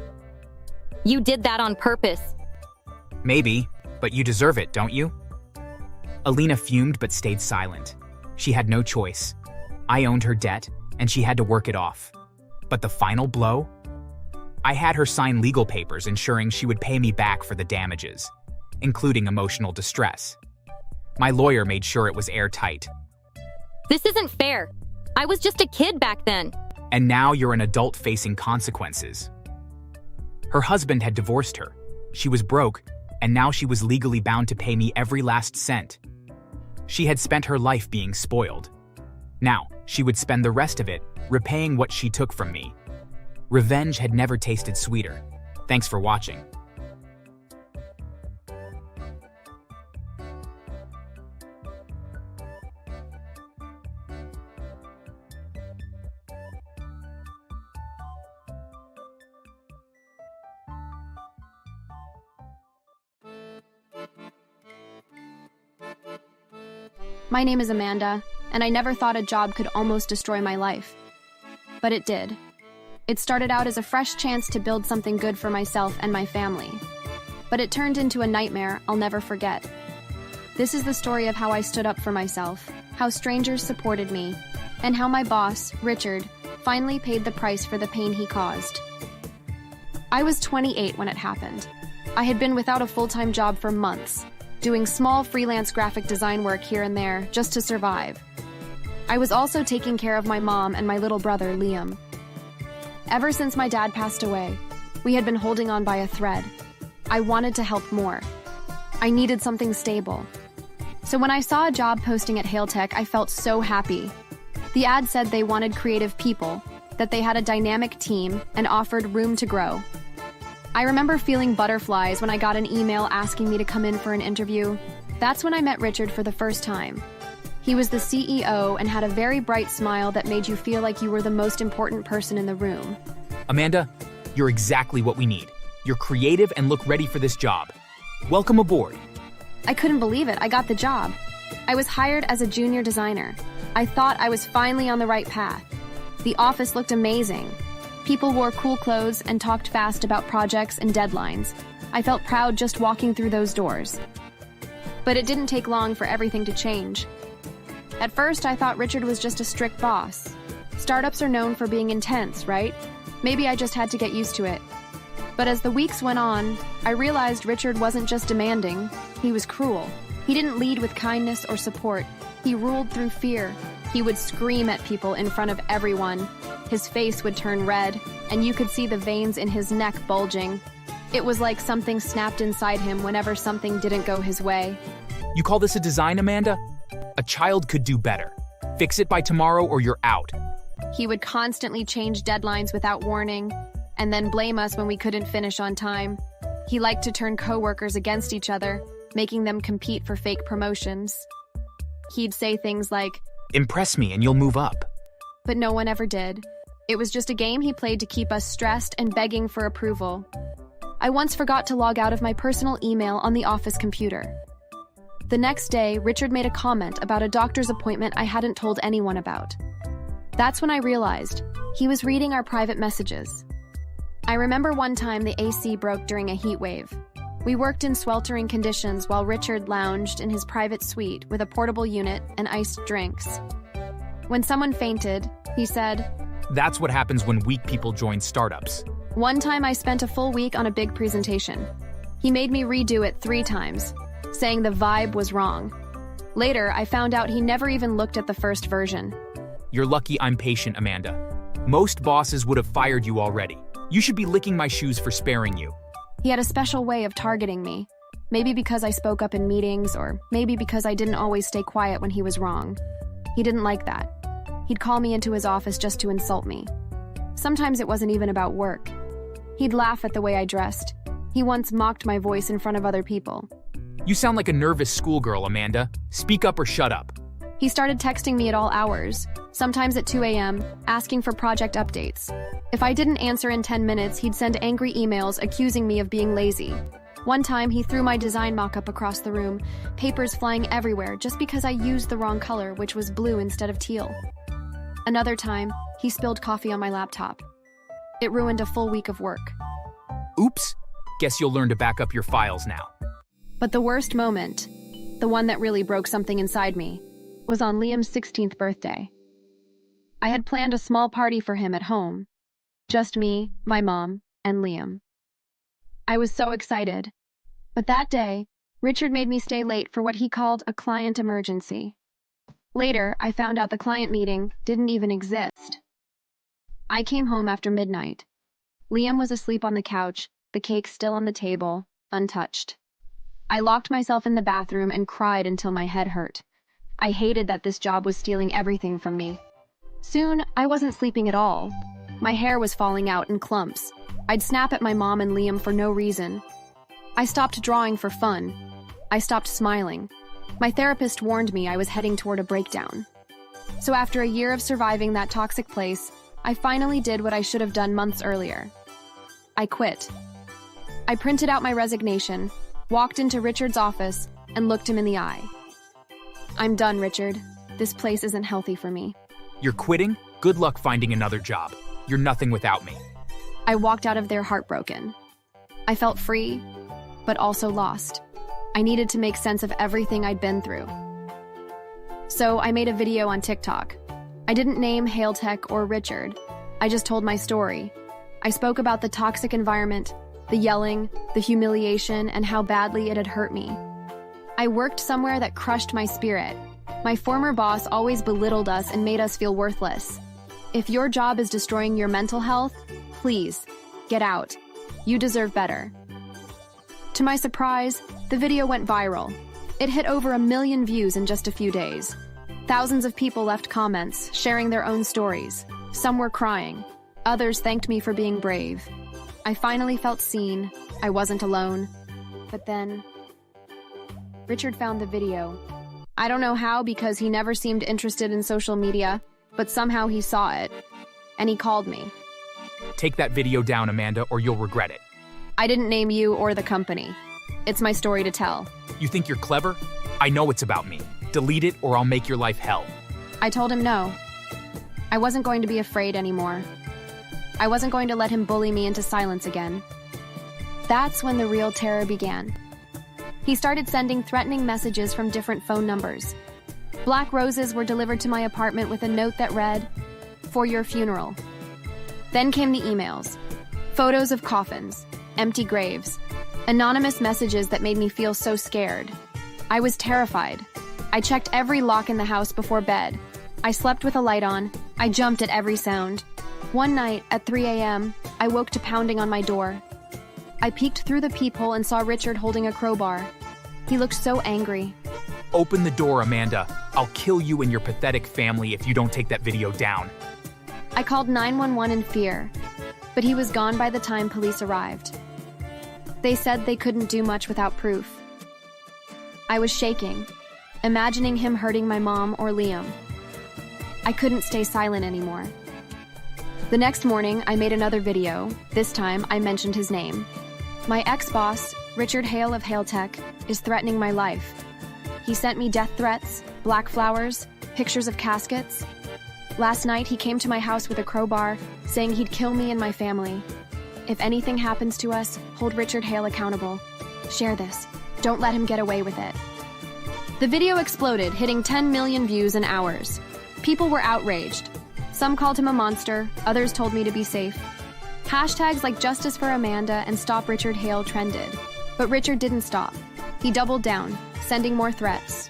You did that on purpose. Maybe, but you deserve it, don't you? Alina fumed but stayed silent. She had no choice. I owned her debt, and she had to work it off. But the final blow? I had her sign legal papers ensuring she would pay me back for the damages, including emotional distress. My lawyer made sure it was airtight. This isn't fair. I was just a kid back then. And now you're an adult facing consequences. Her husband had divorced her. She was broke, and now she was legally bound to pay me every last cent. She had spent her life being spoiled. Now, she would spend the rest of it repaying what she took from me. Revenge had never tasted sweeter. Thanks for watching. My name is Amanda, and I never thought a job could almost destroy my life. But it did. It started out as a fresh chance to build something good for myself and my family. But it turned into a nightmare I'll never forget. This is the story of how I stood up for myself, how strangers supported me, and how my boss, Richard, finally paid the price for the pain he caused. I was 28 when it happened. I had been without a full-time job for months, doing small freelance graphic design work here and there just to survive. I was also taking care of my mom and my little brother, Liam. Ever since my dad passed away, we had been holding on by a thread. I wanted to help more. I needed something stable. So when I saw a job posting at HailTech, I felt so happy. The ad said they wanted creative people, that they had a dynamic team, and offered room to grow. I remember feeling butterflies when I got an email asking me to come in for an interview. That's when I met Richard for the first time. He was the CEO and had a very bright smile that made you feel like you were the most important person in the room. Amanda, you're exactly what we need. You're creative and look ready for this job. Welcome aboard. I couldn't believe it. I got the job. I was hired as a junior designer. I thought I was finally on the right path. The office looked amazing. People wore cool clothes and talked fast about projects and deadlines. I felt proud just walking through those doors. But it didn't take long for everything to change. At first, I thought Richard was just a strict boss. Startups are known for being intense, right? Maybe I just had to get used to it. But as the weeks went on, I realized Richard wasn't just demanding, he was cruel. He didn't lead with kindness or support. He ruled through fear. He would scream at people in front of everyone. His face would turn red, and you could see the veins in his neck bulging. It was like something snapped inside him whenever something didn't go his way. You call this a design, Amanda? A child could do better. Fix it by tomorrow or you're out. He would constantly change deadlines without warning, and then blame us when we couldn't finish on time. He liked to turn coworkers against each other, making them compete for fake promotions. He'd say things like, "Impress me and you'll move up." but no one ever did. It was just a game he played to keep us stressed and begging for approval. I once forgot to log out of my personal email on the office computer. The next day, Richard made a comment about a doctor's appointment I hadn't told anyone about. That's when I realized he was reading our private messages. I remember one time the AC broke during a heat wave. We worked in sweltering conditions while Richard lounged in his private suite with a portable unit and iced drinks. When someone fainted, he said, "That's what happens when weak people join startups." One time I spent a full week on a big presentation. He made me redo it 3 times, saying the vibe was wrong. Later, I found out he never even looked at the first version. You're lucky I'm patient, Amanda. Most bosses would have fired you already. You should be licking my shoes for sparing you. He had a special way of targeting me. Maybe because I spoke up in meetings, or maybe because I didn't always stay quiet when he was wrong. He didn't like that. He'd call me into his office just to insult me. Sometimes it wasn't even about work. He'd laugh at the way I dressed. He once mocked my voice in front of other people. You sound like a nervous schoolgirl, Amanda. Speak up or shut up. He started texting me at all hours, sometimes at 2 a.m., asking for project updates. If I didn't answer in 10 minutes, he'd send angry emails accusing me of being lazy. One time, he threw my design mock-up across the room, papers flying everywhere just because I used the wrong color, which was blue instead of teal. Another time, he spilled coffee on my laptop. It ruined a full week of work. Oops. Guess you'll learn to back up your files now. But the worst moment, the one that really broke something inside me, was on Liam's 16th birthday. I had planned a small party for him at home. Just me, my mom, and Liam. I was so excited. But that day, Richard made me stay late for what he called a client emergency. Later, I found out the client meeting didn't even exist. I came home after midnight. Liam was asleep on the couch, the cake still on the table, untouched. I locked myself in the bathroom and cried until my head hurt. I hated that this job was stealing everything from me. Soon, I wasn't sleeping at all. My hair was falling out in clumps. I'd snap at my mom and Liam for no reason. I stopped drawing for fun. I stopped smiling. My therapist warned me I was heading toward a breakdown. So after a year of surviving that toxic place, I finally did what I should have done months earlier. I quit. I printed out my resignation, walked into Richard's office, and looked him in the eye. I'm done, Richard. This place isn't healthy for me. You're quitting? Good luck finding another job. You're nothing without me. I walked out of there heartbroken. I felt free, but also lost. I needed to make sense of everything I'd been through. So I made a video on TikTok. I didn't name Hailtech or Richard. I just told my story. I spoke about the toxic environment, the yelling, the humiliation, and how badly it had hurt me. I worked somewhere that crushed my spirit. My former boss always belittled us and made us feel worthless. If your job is destroying your mental health, please, get out. You deserve better. To my surprise, the video went viral. It hit over 1 million views in just a few days. Thousands of people left comments, sharing their own stories. Some were crying. Others thanked me for being brave. I finally felt seen. I wasn't alone. But then, Richard found the video. I don't know how, because he never seemed interested in social media, but somehow he saw it, and he called me. Take that video down, Amanda, or you'll regret it. I didn't name you or the company. It's my story to tell. You think you're clever? I know it's about me. Delete it or I'll make your life hell. I told him no. I wasn't going to be afraid anymore. I wasn't going to let him bully me into silence again. That's when the real terror began. He started sending threatening messages from different phone numbers. Black roses were delivered to my apartment with a note that read, "For your funeral." Then came the emails. Photos of coffins, empty graves, anonymous messages that made me feel so scared. I was terrified. I checked every lock in the house before bed. I slept with a light on. I jumped at every sound. One night, at 3 a.m., I woke to pounding on my door. I peeked through the peephole and saw Richard holding a crowbar. He looked so angry. Open the door, Amanda. I'll kill you and your pathetic family if you don't take that video down. I called 911 in fear, but he was gone by the time police arrived. They said they couldn't do much without proof. I was shaking, imagining him hurting my mom or Liam. I couldn't stay silent anymore. The next morning, I made another video. This time, I mentioned his name. My ex-boss, Richard Hale of Hailtech, is threatening my life. He sent me death threats, black flowers, pictures of caskets. Last night, he came to my house with a crowbar, saying he'd kill me and my family. If anything happens to us, hold Richard Hale accountable. Share this. Don't let him get away with it. The video exploded, hitting 10 million views in hours. People were outraged. Some called him a monster, others told me to be safe. Hashtags like Justice for Amanda and Stop Richard Hale trended. But Richard didn't stop. He doubled down, sending more threats.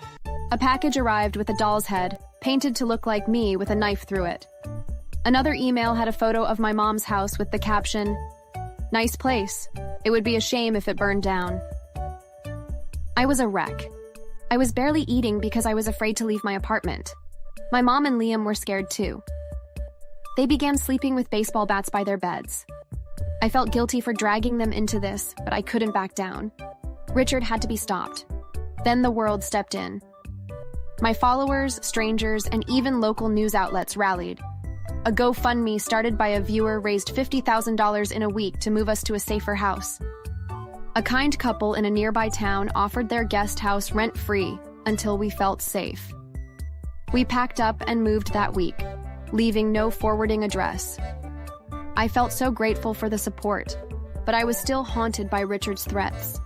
A package arrived with a doll's head, painted to look like me with a knife through it. Another email had a photo of my mom's house with the caption, "Nice place. It would be a shame if it burned down." I was a wreck. I was barely eating because I was afraid to leave my apartment. My mom and Liam were scared too. They began sleeping with baseball bats by their beds. I felt guilty for dragging them into this, but I couldn't back down. Richard had to be stopped. Then the world stepped in. My followers, strangers, and even local news outlets rallied. A GoFundMe started by a viewer raised $50,000 in a week to move us to a safer house. A kind couple in a nearby town offered their guest house rent-free until we felt safe. We packed up and moved that week, leaving no forwarding address. I felt so grateful for the support, but I was still haunted by Richard's threats.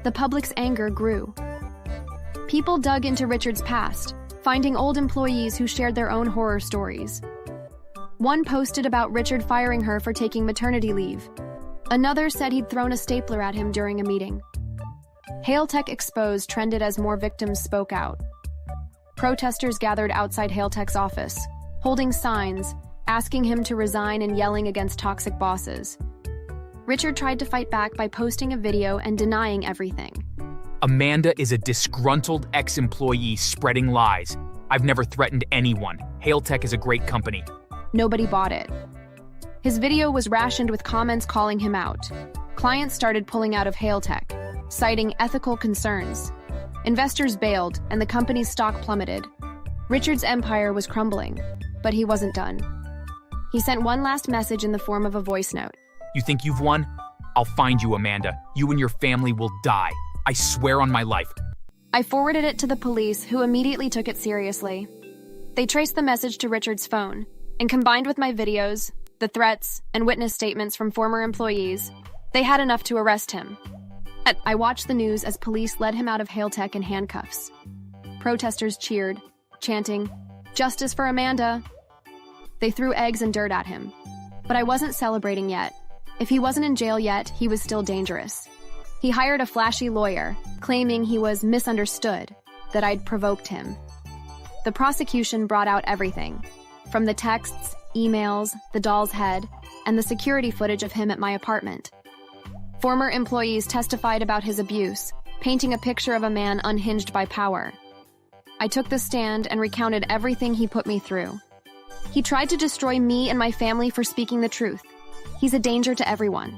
The public's anger grew. People dug into Richard's past, finding old employees who shared their own horror stories. One posted about Richard firing her for taking maternity leave. Another said he'd thrown a stapler at him during a meeting. Hailtech Exposed trended as more victims spoke out. Protesters gathered outside Hailtech's office, holding signs, asking him to resign and yelling against toxic bosses. Richard tried to fight back by posting a video and denying everything. Amanda is a disgruntled ex-employee spreading lies. I've never threatened anyone. Hailtech is a great company. Nobody bought it. His video was rationed with comments calling him out. Clients started pulling out of Hailtech, citing ethical concerns. Investors bailed, and the company's stock plummeted. Richard's empire was crumbling, but he wasn't done. He sent one last message in the form of a voice note. You think you've won? I'll find you, Amanda. You and your family will die. I swear on my life. I forwarded it to the police, who immediately took it seriously. They traced the message to Richard's phone, and combined with my videos, the threats, and witness statements from former employees, they had enough to arrest him. I watched the news as police led him out of Hailtech in handcuffs. Protesters cheered. chanting, "Justice for Amanda!" They threw eggs and dirt at him. But I wasn't celebrating yet. If he wasn't in jail yet, he was still dangerous. He hired a flashy lawyer, claiming he was misunderstood, that I'd provoked him. The prosecution brought out everything, from the texts, emails, the doll's head, and the security footage of him at my apartment. Former employees testified about his abuse, painting a picture of a man unhinged by power. I took the stand and recounted everything he put me through. He tried to destroy me and my family for speaking the truth. He's a danger to everyone.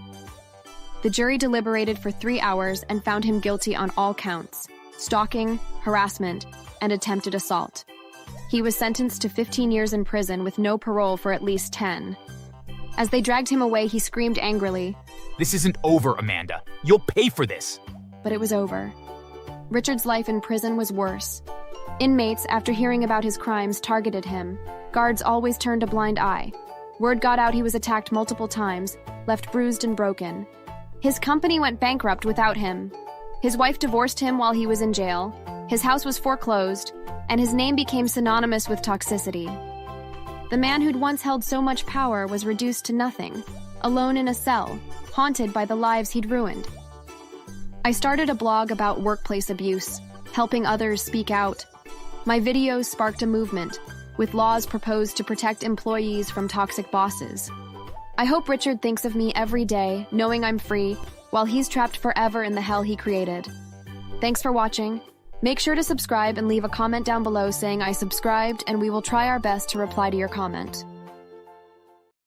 The jury deliberated for 3 hours and found him guilty on all counts: stalking, harassment, and attempted assault. He was sentenced to 15 years in prison with no parole for at least 10. As they dragged him away, he screamed angrily, This isn't over, Amanda. You'll pay for this. but it was over. Richard's life in prison was worse. Inmates, after hearing about his crimes, targeted him. Guards always turned a blind eye. Word got out he was attacked multiple times, left bruised and broken. His company went bankrupt without him. His wife divorced him while he was in jail. His house was foreclosed, and his name became synonymous with toxicity. The man who'd once held so much power was reduced to nothing, alone in a cell, haunted by the lives he'd ruined. I started a blog about workplace abuse, helping others speak out. My videos sparked a movement, with laws proposed to protect employees from toxic bosses. I hope Richard thinks of me every day, knowing I'm free, while he's trapped forever in the hell he created. Thanks for watching. Make sure to subscribe and leave a comment down below saying I subscribed, and we will try our best to reply to your comment.